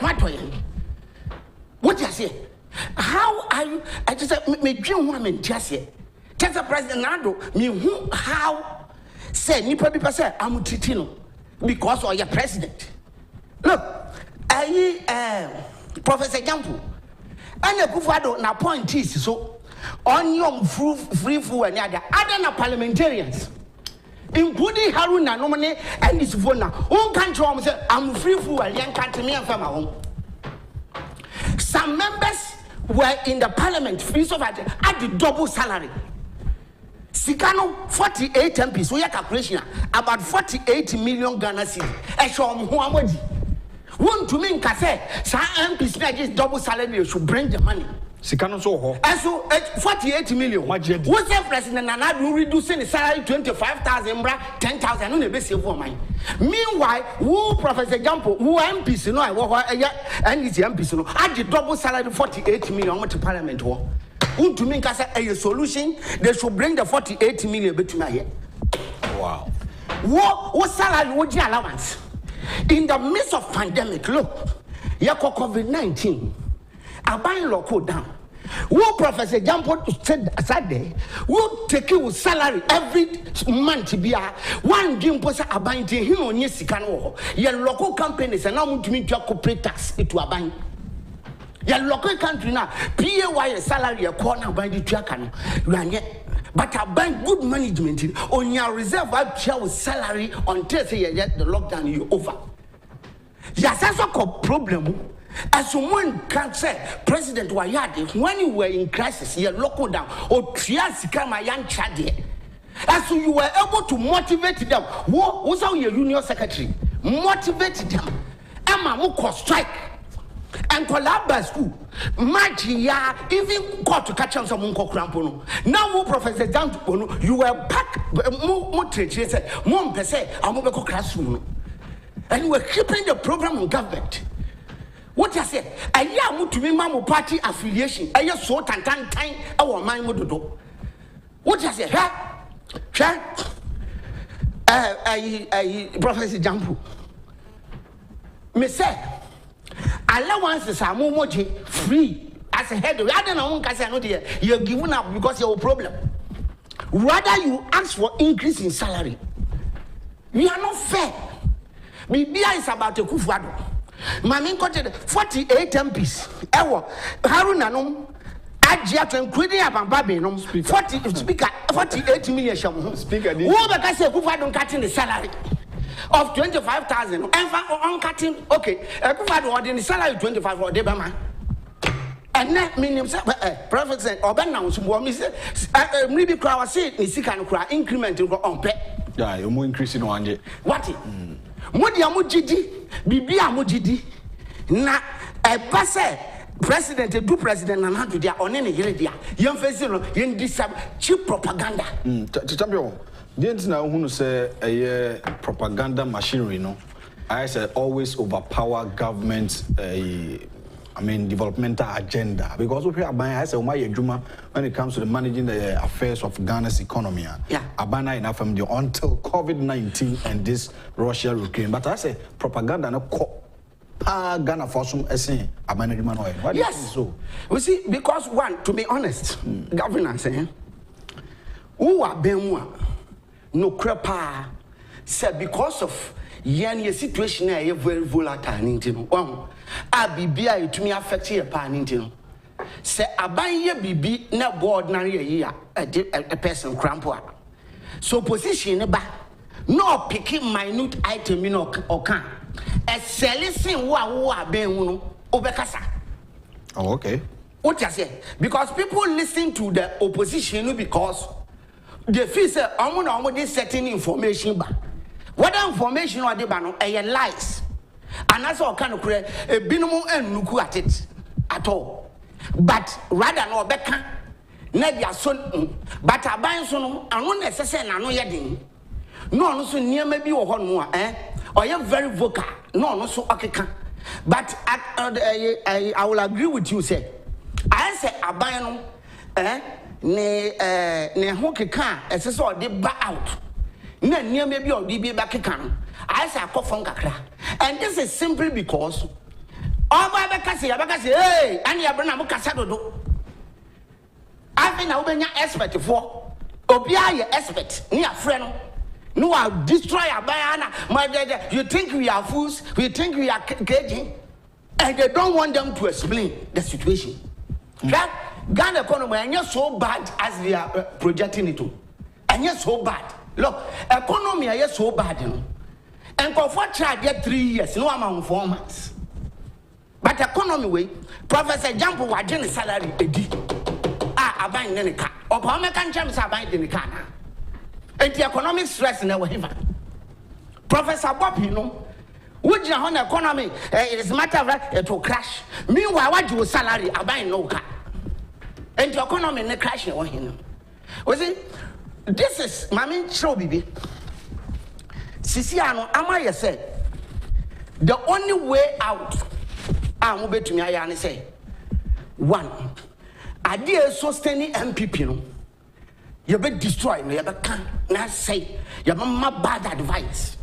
what you say? How are you? I just said, me dream woman just say. Just a President Nando, me who how say Nipa people say I'm Titino because of your president. Look, Professor Agyapong and Akufo-Addo na point is so on your free food and other parliamentarians. Including Haruna Nomane and his phone now. One country say I'm free for a young country me and my home. Some members were in the parliament free so at the double salary. Sikano 48 MPs, so your calculation about 48 million Ghana cedis. I show Muhammad. One to me say some MPs like this double salary should bring the money. Sikano so ho. And so 48 million. What's the president and I will reduce the salary 25,000 10,000 on the base for mine. Meanwhile, who Professor Agyapong, who MPs no I and his MPs no at the double salary 48 million to parliament war. Who to me say a solution they should bring the 48 million between my head. Wow. What salary would you allowance? In the midst of pandemic, look, you COVID-19. I buy local down. Who Professor Jampo said Saturday, will take you salary every month. Be one game posa abinding him on yes, can your local companies and now to meet your corporate tax into a bind. Your local country now, PAY salary a corner by the tracker, run yet. But I bank good management on your reserve share with salary until the lockdown you over. Yes, that's a problem. As someone can say, President Wayade, when you were in crisis, you locked down or triasika my young child. As you were able to motivate them, what was our union secretary? Motivate them. Emma Moko strike and collab school. Magia even got to catch on some Munko Crampono. Now, Professor Dantupono, you were back more trade, more per se, a mobile classroom. And you were keeping the program on government. What I say, I am to me, Mamma party affiliation. I just saw time our mind would do. What I say, Professor Jampu. Me say, allowances are more free as a head. I don't know, I know you're giving up because you're a problem. Rather, you ask for increase in salary. We are not fair. Bibia is about a akufo-addo. Mami got 48 MPs. Ewo Haruna no Agyapong including Abambabe no 48 million sham. Speaker, who because akufo-addo cutting the salary of 25,000. And on cutting okay. Akufo-addo ordering the salary 25 for Debama. And that means Prophet said Oben now so me say maybe crowd say ni sika no crowd increment on pay. Yeah, you more increasing one day. What? Modi amujidi bibi amujidi na pase president do president na do dia one ne yere dia yem face no yen disab cheap propaganda champion didn't na hu no say propaganda machinery no I say always overpower government developmental agenda because we I say when it comes to the managing the affairs of Ghana's economy. Yeah. Abana enough from the until COVID-19 and this Russia-Ukraine. But I say propaganda no Ghana for some essay management oil. Why yes. So? We see because one, to be honest, governance who are benwa no crepa said because of yen situation very volatile. Bibia itumi affect your parenting. Say abanye bibi na board na ye a person crampo. So position ba no picking minute item no or can a selling wa ben no obekasa. Oh, okay. What you say? Because people listen to the opposition because they feel say omo this certain information ba. What information or they ba no lies. And that's all kind of create a binom and nuku at it at all. But rather no beka, Nadia son, but I buy son, and one necessary and no yedding. No, so near maybe or one more, or you're very vocal, no, so okay. But I will agree with you, say. I say I buy no, ne hockey car, as I saw they back out. Near maybe or DB back can. I say a coffin kakra. And this is simply because hey, and ya bana mukasado do. I think I will expert for Obia expert near friend. No, I'll destroy a bayana. My dad, you think we are fools, we think we are caging, and they don't want them to explain the situation. Ghana economy and you're so bad as they are projecting it to. And you're so bad. Look, economy are so bad, you know. And for child get 3 years, no amount 4 months. But economy way, Professor Jampo wa gen salary edi. Aban ne ka. Opa American champs aban de ka na. And the economic stress na we have. Professor Bob, you know, which na on economy it is matter of it will crash. Meanwhile, what you salary aban no ka. And the economy ne crash na we him. We see, this is mami show bibi. Sisiano, Amaya said, the only way out, I'm going to me, say, one, idea sustaining MPP, no, you better destroy me, you better not say, you have bad advice.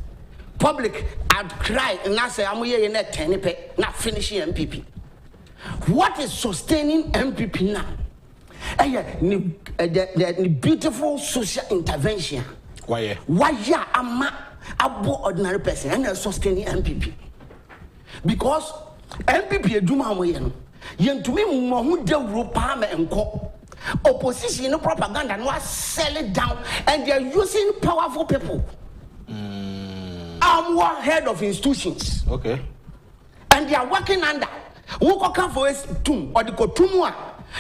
Public, I'd cry and I say, I'm here in that 10 not finishing MPP. What is sustaining MPP now? The beautiful social intervention. Why? Ama abo ordinary person and sustaining MPP. Because MPP eduma mo ye no. Yentumi mo hu de Europa ma enko. Opposition no propaganda no sell it down and they are using powerful people. I'm one head of institutions. Okay. And they are working under who come for us tum or the kotumwa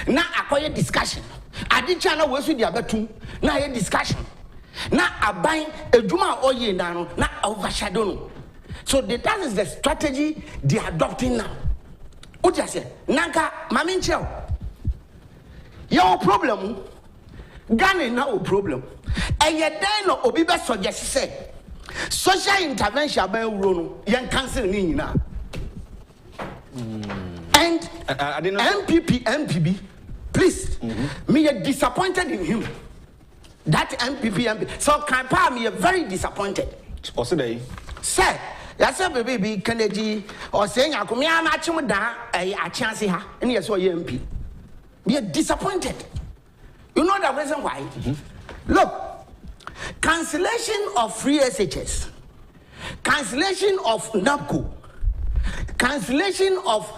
na akoye discussion. Adi chana we su dia betum na ye discussion. Na aban eduma oye na no na overshadow no. So that is the strategy they are adopting now. What you say? Nanka mami ncheo. Your problem Ghana na o problem. And ye den no obi be suggest say social intervention by no yen cancel ni nyina. And MPP, please, me are disappointed in him. That MPP, so Kampa me are very disappointed. What's the Sir, that's a baby Kennedy or saying I come here, match him down a chance here, and yes, or MP. We are disappointed. You know the reason why? Look, cancellation of free SHS, cancellation of NAPCO, cancellation of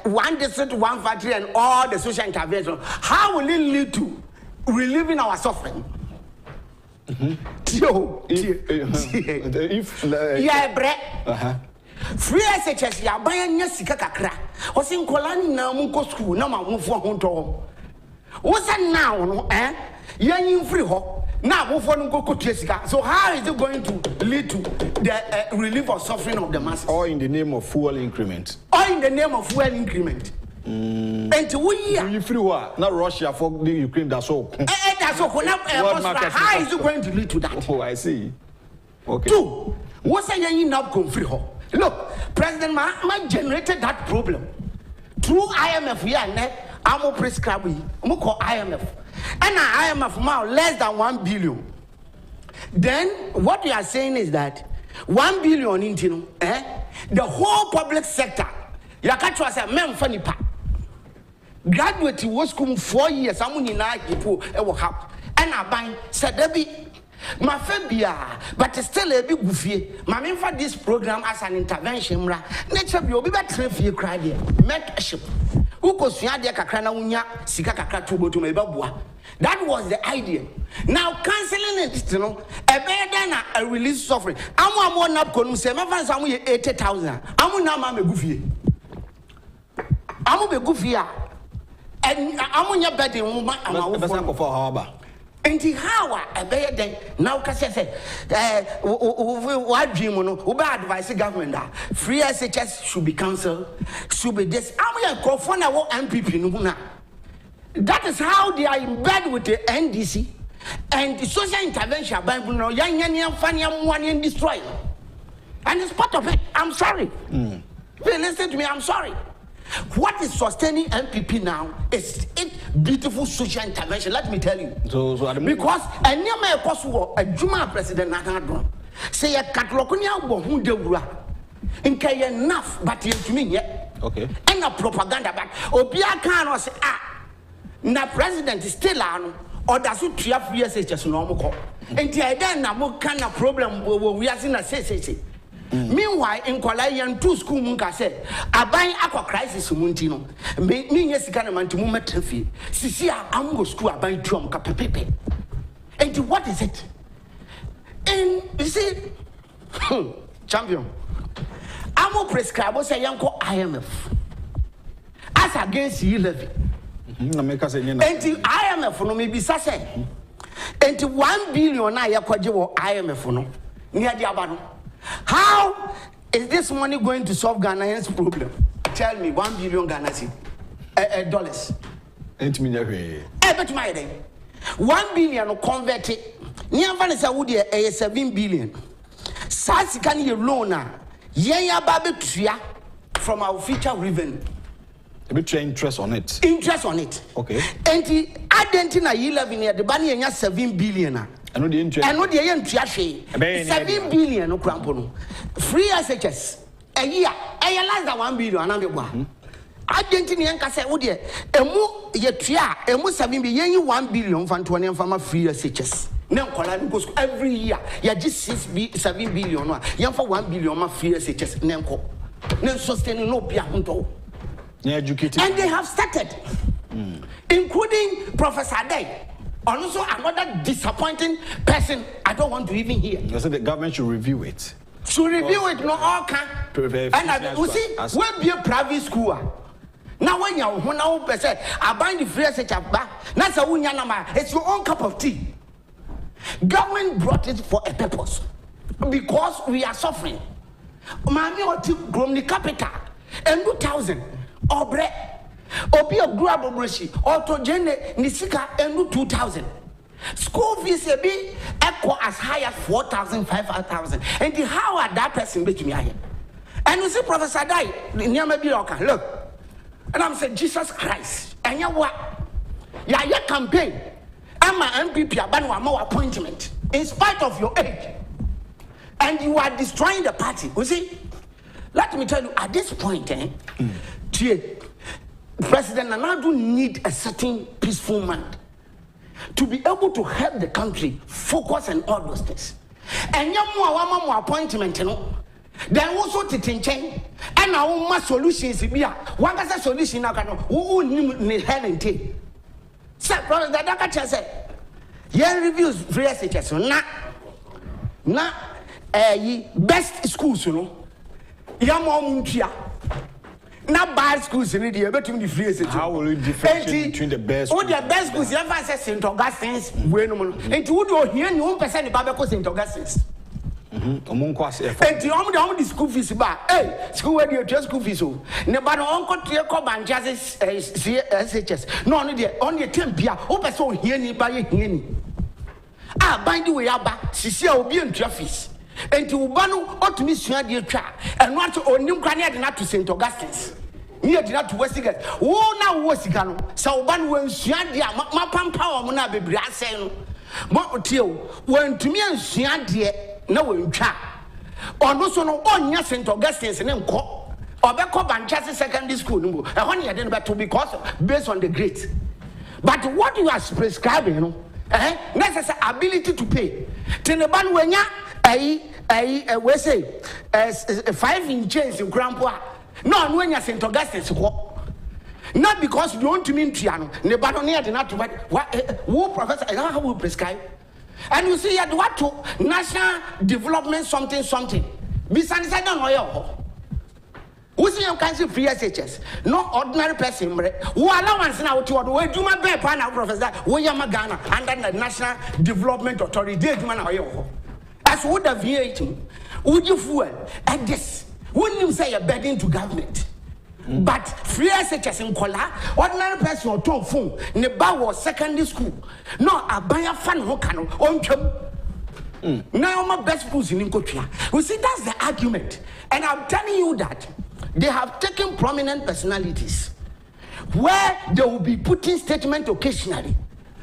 one district, one factory, and all the social intervention. How will it lead to relieving our suffering? Yeah, bre. Free SHS, ya bayan ya sika kakra. Osin kolani na munko school na ma munfo honto. What's now, no? Yan free ho. Now, so how is it going to lead to the relief of suffering of the masses? Or in the name of fuel increment. Or in the name of fuel increment. And we are free what? Not Russia for the Ukraine. That's all. That's all. How is it going to lead to that? Oh, I see. Okay. Two, what's a young enough come free ho? Look, President Mahama generated that problem through IMF. Yeah, I'm prescribing. I'm call IMF. And IMF now less than 1 billion. Then what we are saying is that 1 billion into the whole public sector. Yakatwa say men funny pa. Graduate was come 4 years. Amu nyina ipo e wo ha. And aban said there be my fabia, but still a big goofy. Mammy for this program as an intervention. Nature be obi betre fie cry there. Mentorship. That was the idea. Now cancelling it, you know, a better a release suffering. I'm one up con say my fans are 80,000. I'm now goofy. I'm a goofy. And I'm on your bed in woman. And how a better now can say, what dream who advise the government that free SHS should be cancelled, should be this. I'm going to call MPP. That is how they are in bed with the NDC and the social intervention by young destroy. And it's part of it. I'm sorry. Listen to me, I'm sorry. What is sustaining MPP now is beautiful social intervention. Let me tell you. Because a near my possible a Juma president Nadron say a Catalonia who de Wura in Kay enough, but you to me yet. Okay. And a propaganda, but Obia can say, na president is still on or does it 3 years just normal. And then na kind of problem we are in a say. Meanwhile, in Kolayan, 2 school munka said, I buy aqua crisis muntino. Me yes, can a man to move traffic. Sisia, I'm go school, I buy drum capepe. And what is it? And you see, champion, I'm more prescribed, say, Yanko IMF. As against you levy. And the IMF no maybe say. And 1 billion I acquire IMF no near the Abano. How is this money going to solve Ghanaians' problem? Tell me, 1 billion Ghana dollars. Ain't me never. But my day, 1 billion converted. Near Vanessa would a 7 billion. Sasi can you loan now? Yeah, Babetria from our future revenue. A bit interest on it. Interest on it. Okay. And the Argentina 11 year the money and 7 billion. I know the interest. I know the interest. 7 billion no crampono. Free SHS. A year less than 1 billion. And I'm Argentinian can say, oh dear, a more yetua emu 7 bi yen 1 billion fan 20 fama free SHS na nkola go school every year ya ji 7 billion no yen for 1 billion ma free SHS na nko na sustain no bia hunto educated and they have started including Professor Day. Also another disappointing person I don't want to even hear. You said the government should review it. Should review it, no all can. And you see, when be a private school. Now when you now percent, I bind the free SHS back. That's a wunya. It's your own cup of tea. Government brought it for a purpose because we are suffering. Mami oti gromni capital and 2,000 obre obi grab obreshi autogene nisika and 2,000. School fees be equal as high as 4,000, 5,000. And how are that person between me? And you see, Professor Dai, look, and I'm saying Jesus Christ. And you what? Yeah, your campaign. I'm an MPP about more appointment in spite of your age, and you are destroying the party. You see, let me tell you at this point, President Nana need a certain peaceful mind to be able to help the country focus on all those things. And you more appointment, you know. Then also to change and our more solutions be one as a solution now can who need help and take. Sir, brother, that say, yeah, reviews free SHS. Na best schools, you know. Yamomuntia. Not bad schools in India, but in the free SHS. How will you differentiate between the best? All the best schools, you ever say St. Augustine's, and you would hear no percent about St. Augustine's. And the school fees back. Hey, school where you just school fees. Never uncle to your cob and just SHS. No, only a 10 pia. Open so here by here. Ah, by the way, Abba, Sisia will be in traffic. And to Ubano ought to miss your dear trap. And not to own new granite not to St. Augustine's. Near to not to Westigate. Oh, now Westigano. So one when Siadia, my pump power, Mona be brassing. Motil, when to me and Siadia. No in chat. Or no so no on St. Augustine's and then call. Or back up and just secondary school. And only I didn't bet to because based on the grade. But what you are prescribing, you know, necessary ability to pay. Teneban when ya we say 5 in chains in grandpa. No, when you're St. Augustine's. Not because you want to mean Tiano, Nebadonia did not what who professor how will prescribe. And you see, at what to national development something. Besides, I don't know. Who see your country free SHS? No ordinary person. Who allowance now to what do my bear pan professor? William Magana under the National Development Authority. Did man as would have VAT? Would you fuel at this? Wouldn't you say a burden to government? But free SHS in Kola, ordinary person or two phone, Neba was secondary school. No, a buyer fan who can on job. Now, my best schools in Incotia. You see, that's the argument. And I'm telling you that they have taken prominent personalities where they will be putting statement occasionally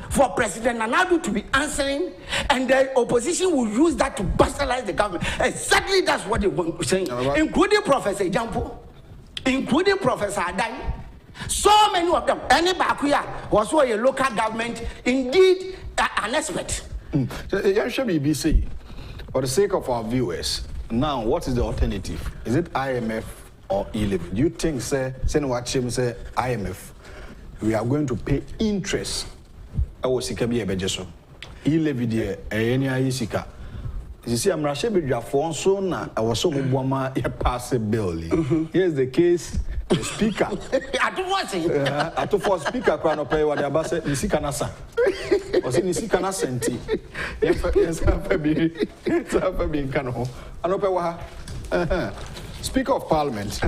for President Nanadu to be answering, and the opposition will use that to bastardize the government. Exactly that's what they were saying, including Professor Agyapong. Including Professor Adai, so many of them. Any Bakuya was a local government, indeed an expert. BBC, for the sake of our viewers, now what is the alternative? Is it IMF or e-levy? Do you think, say IMF, we are going to pay interest? I was e-levy there, any isika. You see, I'm Rasha Bidjafon, so now I was so Mubama pass a bill. Here's the case. The speaker. I don't want to. I told for speaker, crown of pay what the Abbas said, Nisikanasa. Was it Nisikanasenti? Speaker of Parliament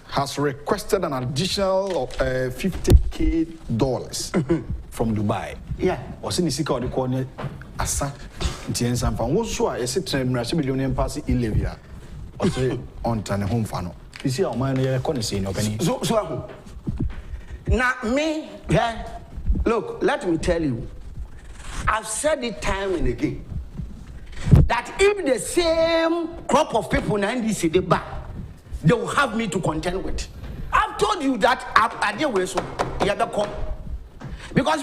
has requested an additional $50,000 from Dubai. Yeah. Was in Nisika or the corner Asa Tiensan Fan. What's so I said to him, Rashibilian Passy Ilivia or say on Tane Home Fano. You see, our man here, Connie, no penny. So, now, me, yeah, look, let me tell you, I've said it time and again that if the same crop of people in NDC they back, they will have me to contend with. I've told you that I did way so. because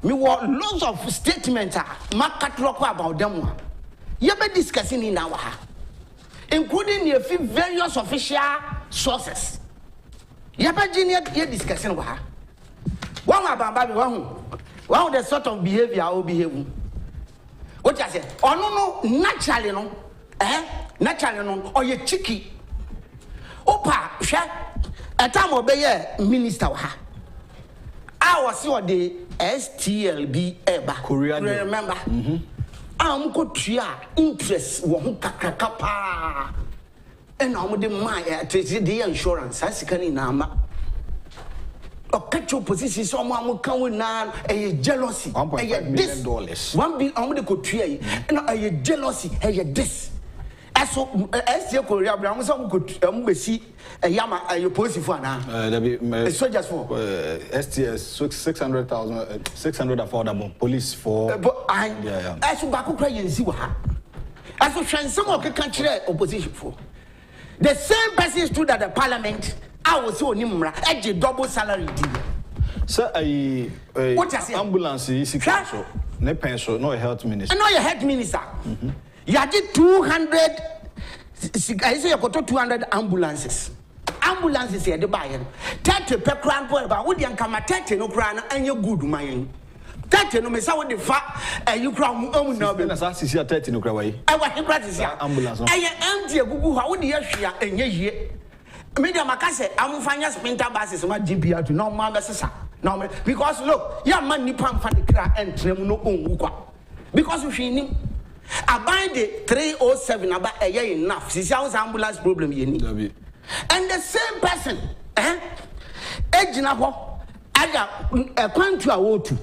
me were lots of statements about them. You be discussing in our including the various official sources. You be discussing with her. One about the sort of behavior or behavior. What I say? Oh no, naturally no, naturally no, or you cheeky. Opa, a time obey minister. I was the STLB Eba. Korea. Remember? I'm go to interest one kakapa. And I'm the my the insurance. I see can number. Or catch your position, someone will come with now a jealousy. $1.5 million. $1 billion, I'm going to go and a jealousy, a this. As so, as your Korea, I'm some good see a yama, a positive for now. Soldiers for STS 600,000, 600 affordable police for. But I, as you back cry and see what as you try some of the country opposition for. The same person stood at the parliament. I was so nimra at a double salary deal. Sir, what is ambulance is no pension, no health minister. No, your health minister. You did 200. I say you got 200 ambulances. Ambulances here the buyer. 30 per crown boy, but would you come at 30 no crown and you're good, my 30 no miss out the fat you crown own no business. I see 30 no crown. I want to practice ambulance. I empty a Google, how would you share and ye? Media Macase, I'm finding splinter buses my GPR to no mamma. No, because look, your money pump for the crack and trim no own. Because you see him. I buy the 307 about a year enough. She sounds ambulance problem. And the same person, Ejinabo, I got a country I want to.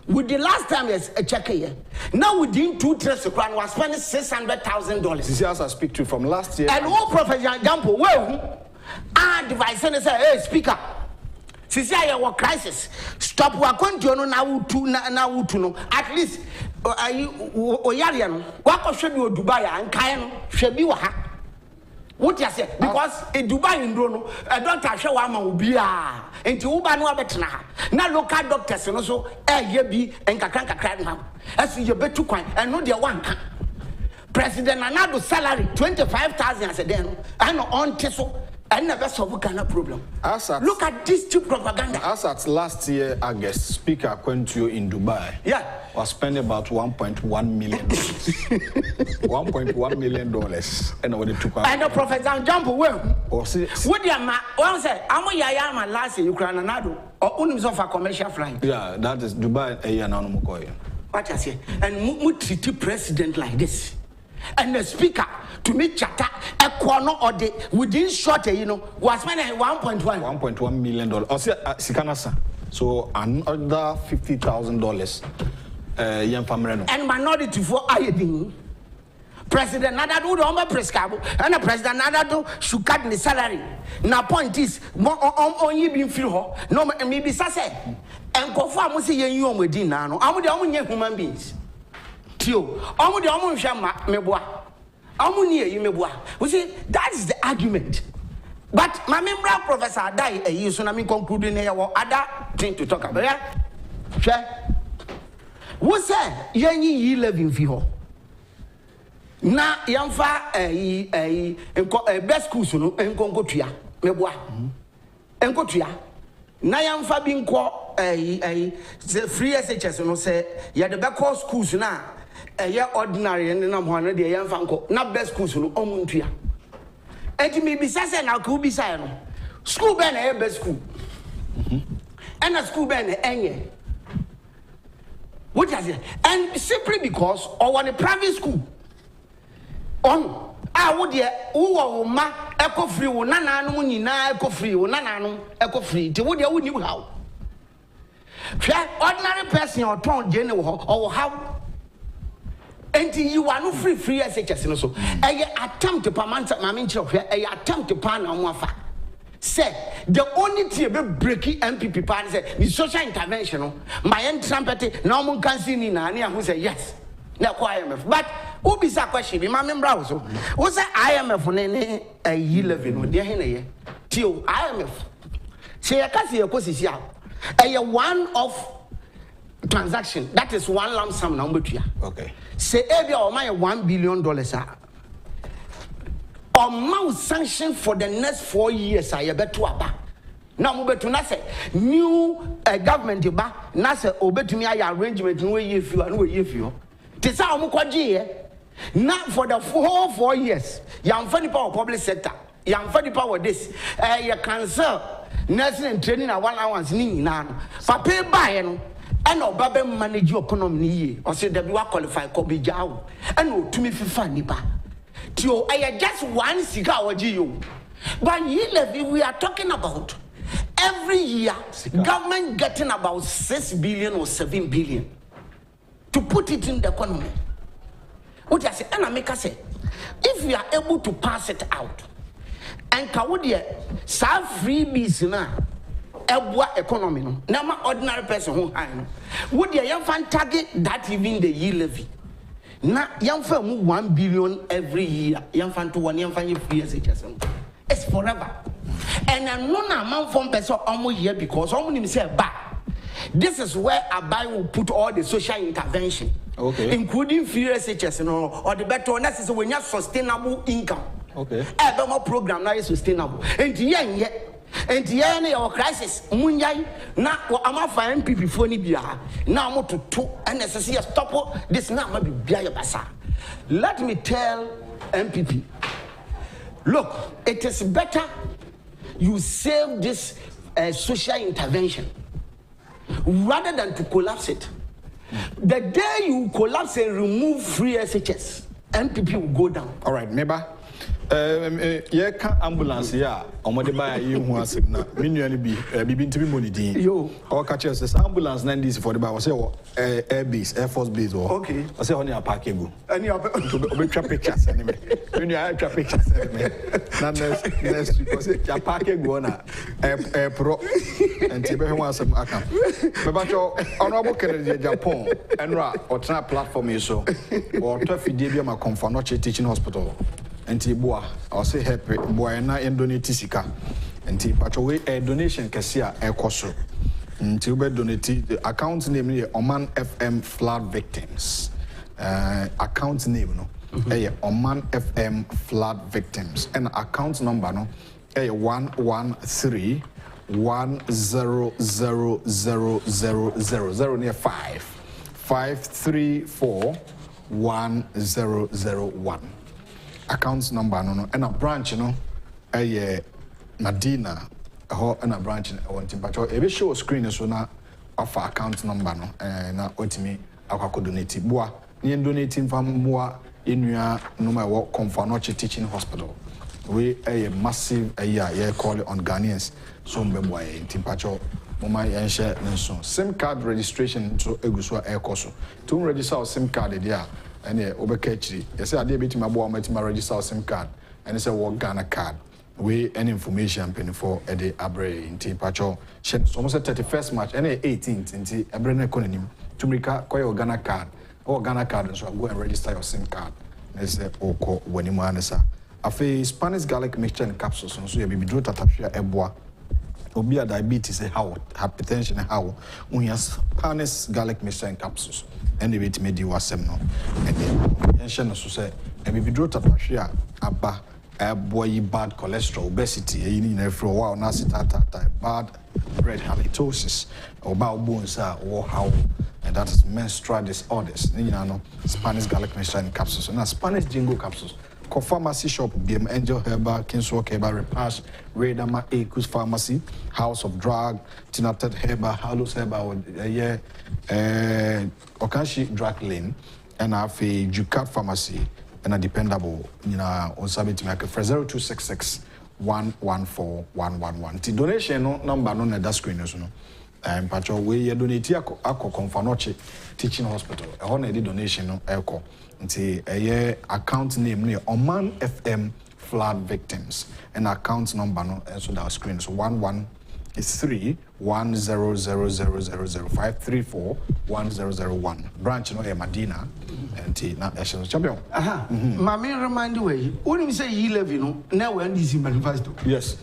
With the last time there's a check here. Now within 2 3 seconds, was spending $600,000. This is I speak to from last year. And all Professor Jampo, well, I advise and say, hey, speaker. Since I have a crisis, stop working now to know at least. Oyarian, what should you Dubai and Kayan should be what you say? Because in Dubai in Bruno, a doctor show will be into Ubano Betna. Now local doctors and also Yebi and Kakanka Cranham. As you bet to coin and not the one. President Anado salary 25,000 as a den. I know on Teso. I never saw what kind of problem. Look at this cheap propaganda. As at last year, August, Speaker Quentio in Dubai was spending about $1.1 million. $1.1 million. And what it took out. And the Professor Jumbo, well, what do you say? I'm a last year, Ukraine and or only of a commercial flight. Yeah, that is Dubai, a year now. What I say? And we treat the president like this. And the speaker to me chatter a corner or the within short, was spending $1.1 million. Or Sikanasa. So another $50,000. And minority for iodine. President Nadado don't prescribe, and the President Nadado should cut the salary. Now point is on you being free no maybe say and confirm we see you with dinner. I'm the only human beings. Tio, I'm the only shama meboa. I'm near you meboa. We see that is the argument. But my member professor die a year, so I'm concluding here what other thing to talk about. Yeah? Who said, Yanni living for na yamfa best schools no enkonkotua meboa enkotua na yamfa bi nko free SHS no say ya the back schools na ordinary and na mo na de yamfa nko na best schools no omuntua enti me bisa say na ko bisa no school be na best school and a school be na enye what is it? And simply because or the private school on would ye who ma eco free wo nana no nyina eco free wo nana no eco free te would ye woni how ordinary person or ton jene wo or how until you are no free SHS no so attempt to permanent mama nchiro attempt to pan na moafa say the only thing be breaking MPP party say the social intervention no my trumpet na mo kan see ni na who say yes na kwa IMF but who be sa question be my member also who say IMF ne a 11 no dey na ye tio IMF say ya kasi ya kosisi a one of transaction. That is one lump sum number 2. Okay. Say every or my $1 billion amount sanction for the next 4 years. I bet to aba. Now move to say new government ba na say obetumi ay arrangement no ye few and we ye few. Te say omukwaje now for the whole 4 years. Yamfa nipa of public sector. Yamfa nipa with this. You cancel nursing and training at 1 hour ni na. Papa buy no and obabe manage your economy ye. Or say that we qualify ko be jaw. And no to me fifa nipa. Tio I just one cigar waji you. But ye levy we are talking about every year government getting about 6 billion or 7 billion to put it in the economy. What I say, and I make us say, if we are able to pass it out, and Kawodia, some freebies now, economy, no, now ordinary person who I know, would the young fan target that even the year levy? Now, young fan 1 billion every year, young fan to 1 young fan years, it's forever. And I'm not amount from person almost here because someone say back. This is where Abai will put all the social intervention, okay, including free SHS, or the better one is when you have sustainable income. Okay. More program now is sustainable. And the our crisis, Munyai, now I'm a fine people before Nibia. Now I'm to two and necessary stop this now maybe Bia Basa. Let me tell MPP. Look, it is better you save this social intervention rather than to collapse it. The day you collapse and remove free SHS, MPP will go down. All right, Meba. Yeah, ambulance, yeah. Omode ba you who has na. Minu be bibinti money din. Yo. Or catch us ambulance 90 for the ba. I say air base, Air Force base or. Okay. I say only a packable. Any obe pictures anyway. When you have pictures anyway. Na next because ya packable na air pro and tibe who has akam. Meba cho honorable Kennedy Agyapong enra or try platform so or to fidie bi ma Comfort Teaching Hospital. Enti boa I say happy boa na donate sika enti pacho we donation kese a ekoso enti we donate the account name is Oman FM flood victims account name no Oman FM flood victims and account number no 113 1000000 near 534 1001 account number no and a branch no Medina and a branch want to every show screen so na offer account number no na otimi akwa donate boa ni donating from boa enua no my work Comfort Teaching Hospital we a massive yeah call it on Ghanaians so mbeboa timpacho mama yenhye nso SIM card registration to egusua ekoso to register SIM card there and obeka chiri yesi ade betima bo amatima register SIM card and say wo Ghana card we any information penny for ede abre inti pacho so almost 31st March and 18th inti abre na konanim tumrika koyo Ghana card or Ghana card so go and register your SIM card and say oko wanimu anasa afi Spanish garlic mixture and capsules so you be draw tatafia eboa obi a diabetes how hypertension how we have Spanish garlic mixture and capsules and the bit made you wasem no and then yension so say e be draw tatafia aba boy bad cholesterol obesity you need every while na bad red halitosis or bowel bones or how and that is menstrual disorders you know Spanish garlic mixture and capsules and Spanish jingo capsules pharmacy shop BM Angel Herbal, Kingswalk Herbal, Repass, Redama Ekus Pharmacy, House of Drug, Tinated Herbal, Halus Herbal, Okanshi Drug Lane, and I have a Jukat Pharmacy, and a dependable, you know, on Sabit Maker for 0266 114 111. The donation number on that screen, you know. Pacho, we donate ako Comfort Teaching Hospital. A honor donation no echo. Nti account name near Oman FM flood victims and account number no so that screen so 113 100000534 1001 branch no Medina and na champion mama remind way when you say you live you know now we are in University. Yes.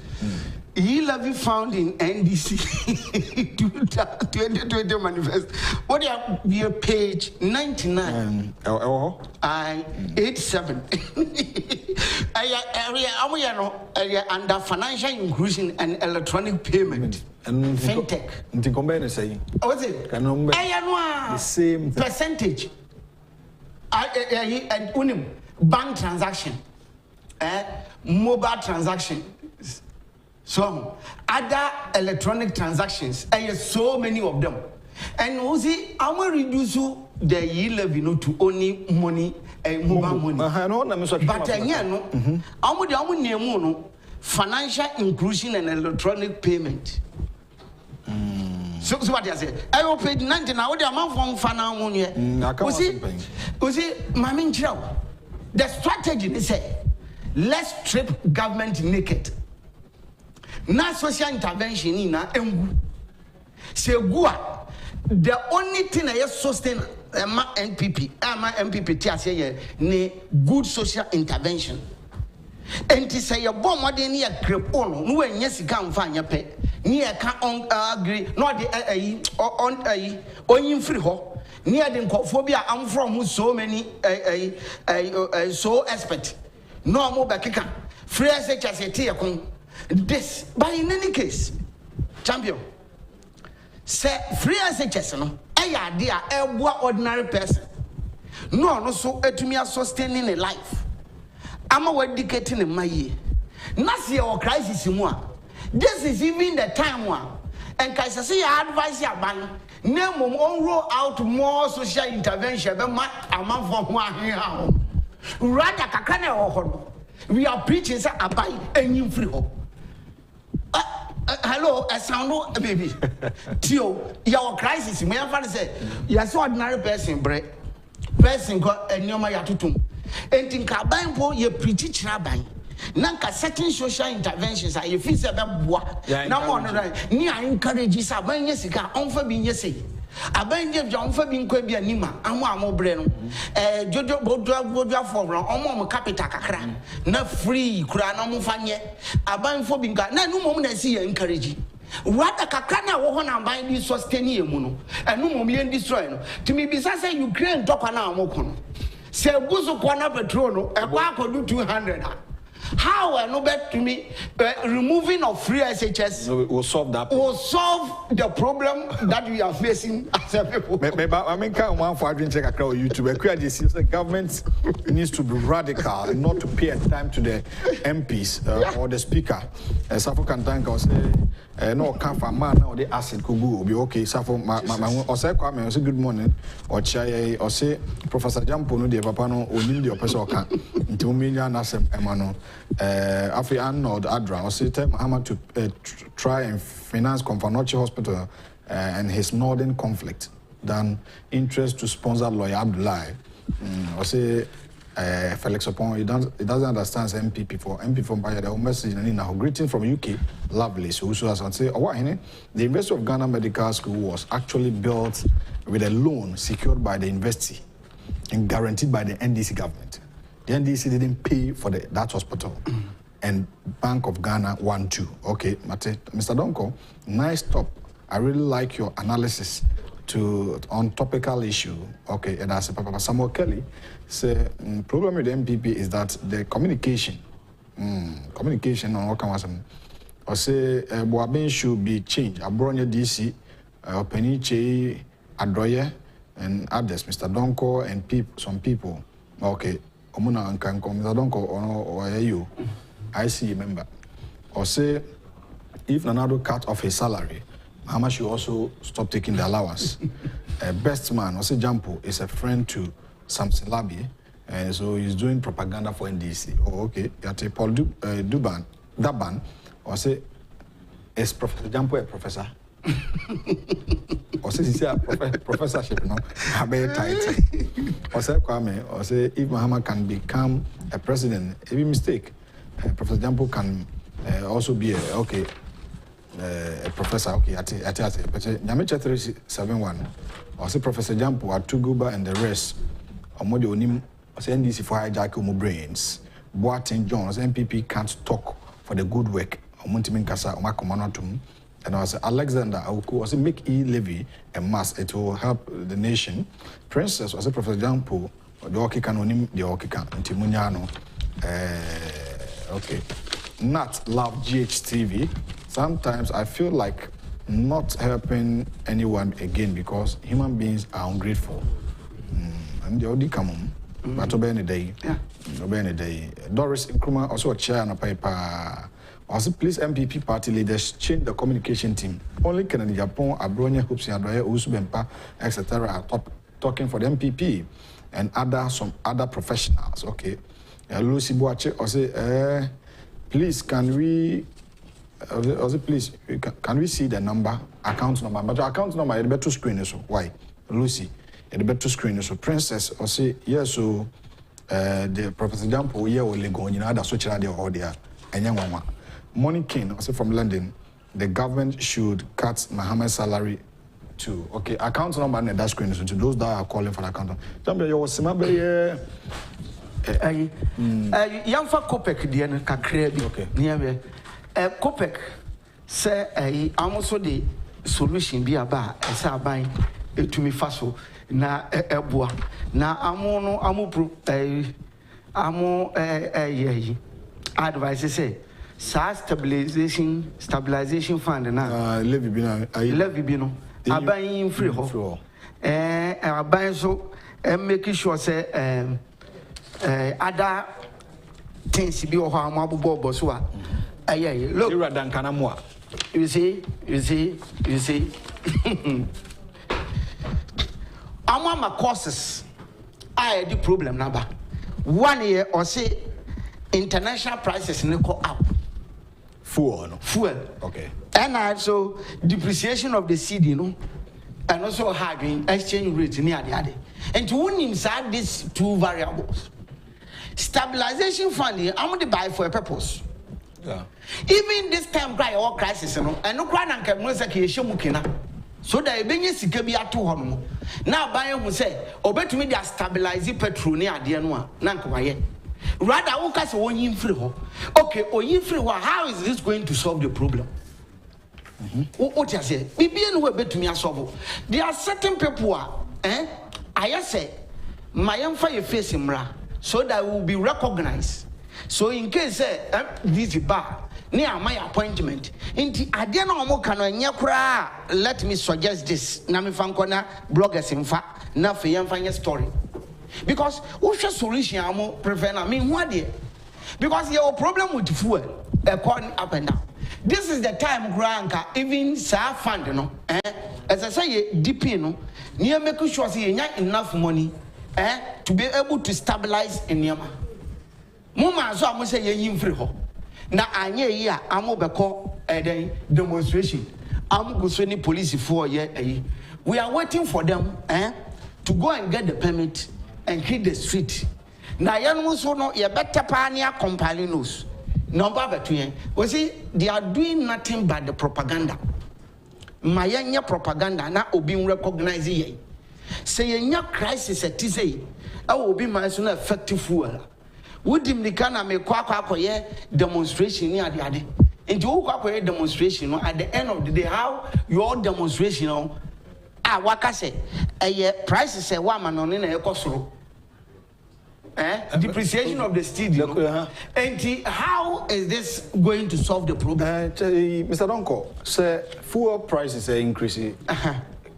E-levy found in NDC 2020 manifest. What do you have? Page 99. 87. Under financial inclusion and electronic payment. Fintech. What's it? The same percentage. And bank transaction. Mobile transaction. So other electronic transactions, so many of them. And we see, I'm going to reduce the e-levy to only money and mobile money. But I'm going financial inclusion and electronic payment. So what I say? I will pay 90 now. What the amount from Fana here? We see, Mamin Chow. The strategy they say, let's strip government naked. Na social intervention in na engu. Se gua the only thing I sustain ma MPP ti ase ye ne good social intervention. Enti say your bomb modern ni akrepo no no enye sika mfa anya pe ni e ka on agree no de on onyin free ho ni e de nkofo bi am from so many so expert no mo be keka free SHS tie kon. This, but in any case, champion, say free SHS no, idea ordinary person. No, so to me sustaining a life. I'm a dedicating in my year. Not your crisis in one. This is even the time one. And I say I advise you ban. Name roll out more social intervention than my amount from one here. Rather, kakane or we are preaching say abai any free hope. Hello, a sound baby. Tio, your crisis. Me have say, you are so ordinary person, bre. Person got a nyoma yatutum. And think kabain po ye pretty trabain. Nanka certain social interventions are you feel say boa. Now one right. Ni I encourage sa ban yesika onfa bin yesi. Aban je onfa bin kwa bia nima. Amo bre no. Jojo bodua for omo capital kakra. Na free kura na mo fanye. Aban fo binga na no mom na si ye encourage. Rather kakra na wo ho na ban bi sustain ye mu no. Enu mom ye destroy no. Timi bisa say Ukraine dokwa na amoko no. Se buzu kwa na petrol no e kwa akodu 200. How no bet to me removing of free SHS will solve that. Will solve the problem that we are facing as a people. I mean, can one for check across YouTube. The government needs to be radical and not to pay time to the MPs or the speaker. Safo can thank us. No, can't find man or the acid could go be okay. Safo, or say Kwame, or say good morning, or Chai, or say Professor Jampo, no, the Papano, or Nindi or Pesoka, into million Nasem Emano. Afi Arnold Adra or say Muhammad to try and finance Confanochi Hospital and his northern conflict than interest to sponsor lawyer Abdullahi. Or say Felix Opon, he doesn't understand MPP for Bayer. The message now greeting from UK, lovely. So as I say, the University of Ghana Medical School was actually built with a loan secured by the university and guaranteed by the NDC government. The NDC didn't pay for that hospital. And Bank of Ghana won too. Okay, Mr. Donkor, nice top. I really like your analysis on topical issue. Okay, and as Papa Samuel Kelly say, problem with the MPP is that the communication on what can or say Boabin should be changed. Abronya DC, Peniche, Adroye, and others, Mr. Donkor and some people. Okay. Omuna and Mr. Donkor or you, I see member. Or say, if Nanado cut off his salary, how much you also stop taking the allowance? Best man, or say Jampo, is a friend to Samson Labi, and so he's doing propaganda for NDC. Oh, okay. Yate Paul Daban, or say, is Professor Jampo a professor? Or say he's a professorship, no? A very tight. Or say Kwame, or say if Muhammad can become a president, every mistake, Professor Jampo can also be a professor. Okay, at Nyamicha 371. Or say Professor Jampo, Atuguba, and the rest. Or more onim, or say NDC for hijack brains. Boating Jones, MPP can't talk for the good work. omuntimi nkasa omakomanatum. And I was Alexander Auku was make e-levy a must. It will help the nation. Princess was a Professor Jampo, the Okikanonim, the Okikan, Timunyano. Okay. Nat love GHTV. Sometimes I feel like not helping anyone again because human beings are ungrateful. And the Odikamum, but obey day. Yeah. Obey day. Doris Nkrumah also a chair and a paper. Also, please, MPP party leaders change the communication team. Only Kennedy Agyapong, Abronia, Hoops, Adoye, Usubempa, etc. are talking for the MPP and some other professionals. Okay. Lucy Boache also please can we see the number, account number? But the account number is better screen so why? Lucy, the better screen so Princess also yes so the Professor Jampo here will go in other social media order and young woman. Money King, also from London, the government should cut Muhammad's salary to, okay, account number and that screen, so to those that are calling for the account. Jambia, you was Simabay. Young for Kopek, the end, okay. Near Kopek, say, I'm also the solution be about, as I buy to me fast na Ebua. Na advice say. Stabilization fund na levy bino aban free ho aban so make sure say other things be ho amabobo so a aye look you see amama courses are the problem number 1 year or say international prices no go up. Fuel. Okay. And also depreciation of the CD, and also having exchange rate near the other. And to win inside these two variables. Stabilization funding, I'm going to buy for a purpose. Yeah. Even this time, cry all crisis, and no cry and can so that a business can be at 200. Now, buying who say, or better me they stabilize petrol near the end one. Nankawaye. Rather, okay, how is this going to solve the problem? What you say? There are certain people, I say, my empire face so that will be recognized. So, in case this is bad, near my appointment, let me suggest this. Namifankona bloggers in fact, now for your story. Because what's your solution? I'm prevent. I mean, what dear? Because your problem with fuel, according up and down. This is the time, Granka, even Sa fund, as I say, DP, near making sure you have enough money, to be able to stabilize in Yama. Mama, so I must say, you're free. Now, I hear I'm over call a demonstration. I'm going to send police for ye. We are waiting for them, to go and get the permit. And hit the street. Now, young also know you better pioneer compiling news. Number between, we see they are doing nothing but the propaganda. My young propaganda now being recognized. Say, young crisis at Tizay, I will be my son effective fool. Would him the kind of make quack demonstration near the other? And you walk demonstration at the end of the day, how your demonstration, what I say, a price is a woman on in a cost. Depreciation of the stadium. And how is this going to solve the problem? Mr. Donkor, sir, fuel prices are increasing.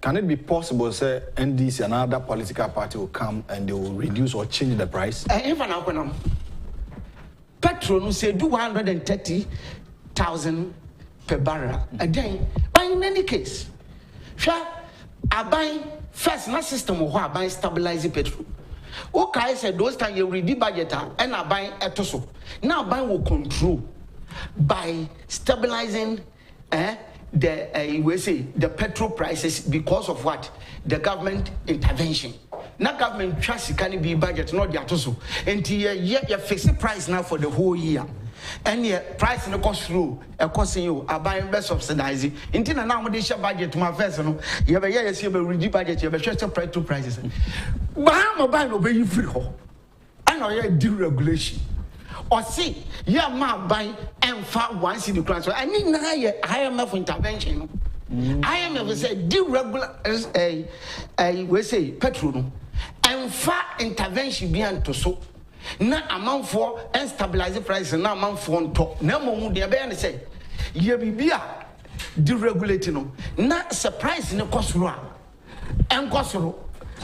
Can it be possible, sir, NDC and other political party will come and they will reduce or change the price? Petrol say do 130,000 per barrel a day. But in any case, I buy first na system of I buy stabilizing petrol. Okay, I said those time you ready budget and I buy a toso. Now buy will control by stabilizing the petrol prices because of what? The government intervention. Now government trust can be budget, not the toso. And you fix price now for the whole year. And the price no cost through a costing you are buying best subsidizing. Until now, they share budget to my first. You have a year, you have a reduced budget, you have a short price to prices. But I'm a buy no free. I know you deregulation. or see ya ma buy and far one city class. I need na IMF intervention. IMF say deregulate we say petrol and far intervention behind to so na amount for and stabilize price na amount for on top na mo de be say ye bibia deregulate no na surprise ne kosoro en kosoro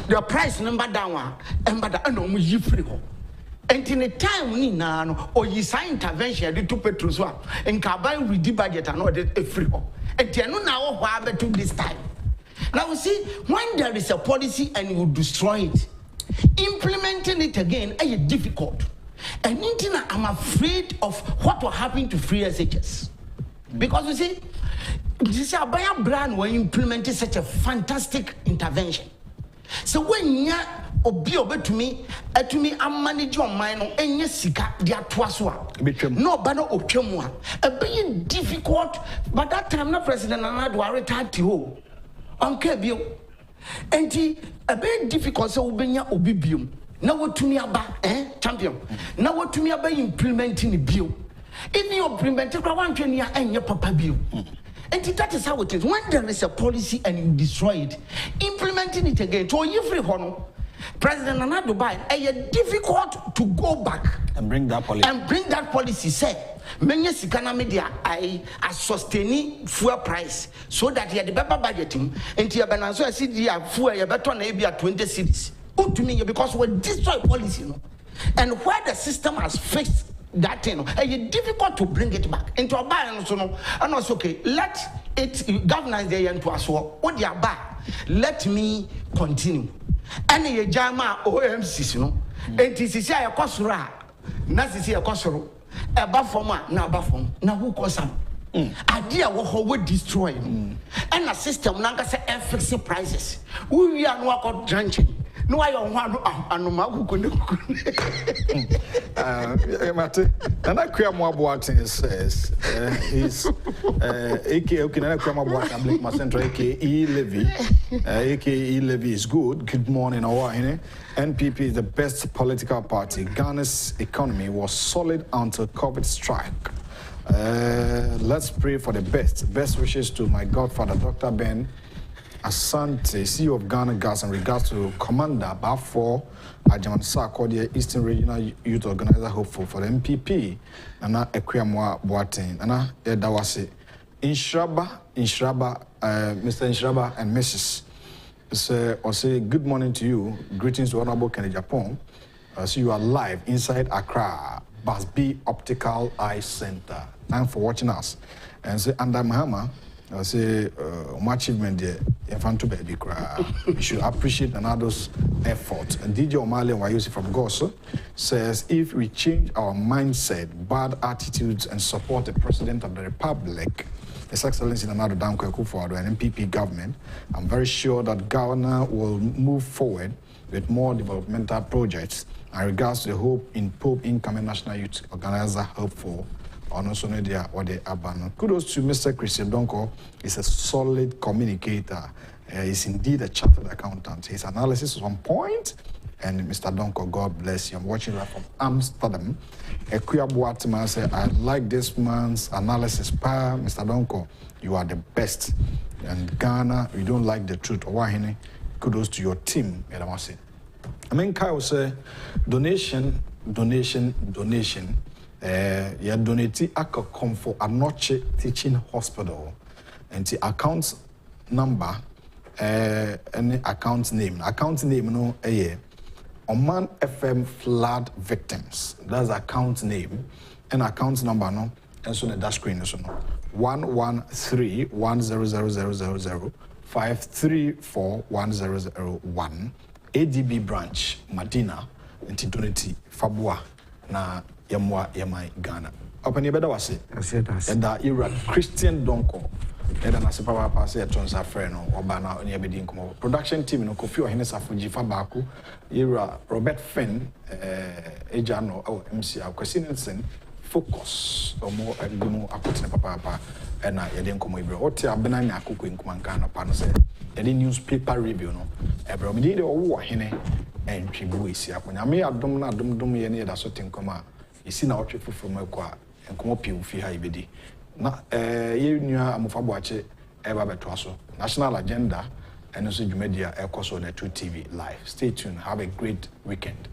the price number down and but no mu yi free ho enti ne time ni na no o yi sign intervention de to petrol so en ka buy with the budget and all de free ho enti eno na wo ho abeto this time. Now we see when there is a policy and you destroy it, implementing it again is difficult. And I'm afraid of what will happen to free SHS. Because you see, this is a buyer brand were implementing such a fantastic intervention. So when you obi to me I manage your mind on any sika dia twaswa no bano otwemwa a being difficult, but that time na president Nana do retired to Uncle Bill. Enti a very difficult so ubenya obibium. Now what to me about champion. Now what to me about implementing the bill. If you implement it, one year and your papa bill. And that is how it is. When there is a policy and you destroy it, implementing it again. So every honor, President Nana Dubai, it's difficult to go back and bring that policy. Say, many Sikana media I sustaining fuel price so that you had the better budgeting and you have so I see the fuel you better maybe at 20 cities. Put to me because we destroy policy, you know? And where the system has fixed that thing, it's difficult to bring it back into a balance. And also, okay, let it governance there into us. What they are back, let me continue. And a jama OMC, you know, and this is a cosura, Nazi a cosuro, a buffoma, now buffon, now who cause some idea what would destroy and a system, Nanga say fixing prices. We are not drenching. No, I don't want who could Mate, and I create more boating says is AKA Okinawa Krama Boat and Blake Macentro AKE Levy. AKE Levy is good. Good morning, Hawaii. NPP is the best political party. Ghana's economy was solid until COVID strike. Let's pray for the best. Best wishes to my godfather, Dr. Ben Asante, CEO of Ghana Gas, in regards to Commander Bafo Agyapong, Eastern Regional Youth Organizer, hopeful for the MPP. Nana Ekwamwa Boateng. Nana Edawase. Mr. Inshraba and Mrs. Say good morning to you. Greetings to Honorable Agyapong. So you are live inside Accra, Basbi Optical Eye Center. Thanks for watching us. And say under Mahama. I say, my achievement there, Infanto baby cry. We should appreciate another's effort. And DJ Omale Wayusi from Goso says, if we change our mindset, bad attitudes, and support the President of the Republic, His Excellency Nana Donkor akufo-addo and MPP government, I'm very sure that Ghana will move forward with more developmental projects in regards to the hope in Pope incoming National Youth Organizer, hopeful. Also, kudos to Mr. Christian Donkor. He's a solid communicator. He's indeed a chartered accountant. His analysis is on point. And Mr. Donkor, God bless you. I'm watching that from Amsterdam. Ekuya Boatima said, I like this man's analysis. Mr. Donkor, you are the best. And Ghana, you don't like the truth. Kudos to your team. I mean, Kyle say, donation. You donate akufo-addo Anoche Teaching Hospital and the account number any account name no Oman FM flood victims, that's account name and account number no and so that screen so no 113-10000-534-1001 ADB branch Madina and donate Fabua na Yamai Ghana. Open your better was it. And that era Christian Donkor. And then I say, Papa, say, Tonsa Freno, or Bana, on your bidding production team in Kofi or Hennes Afuji Fabaku, era Robert Fenn, Ejano, or MC Alcosinensen, focus or more and do more Akutna Papa, and I didn't come over. What a banana cooking in Kumankana Panose, any newspaper review, no, a bromidid or war hene, and Chibuisi. When I may have dum any other certain comma. isi na otwe foforo mu ekwa enkomo pie fi ha ibedi na ye nua amofa boache eba beto so national agenda and also Jumedia Ecoso 2 TV live. Stay tuned. Have a great weekend.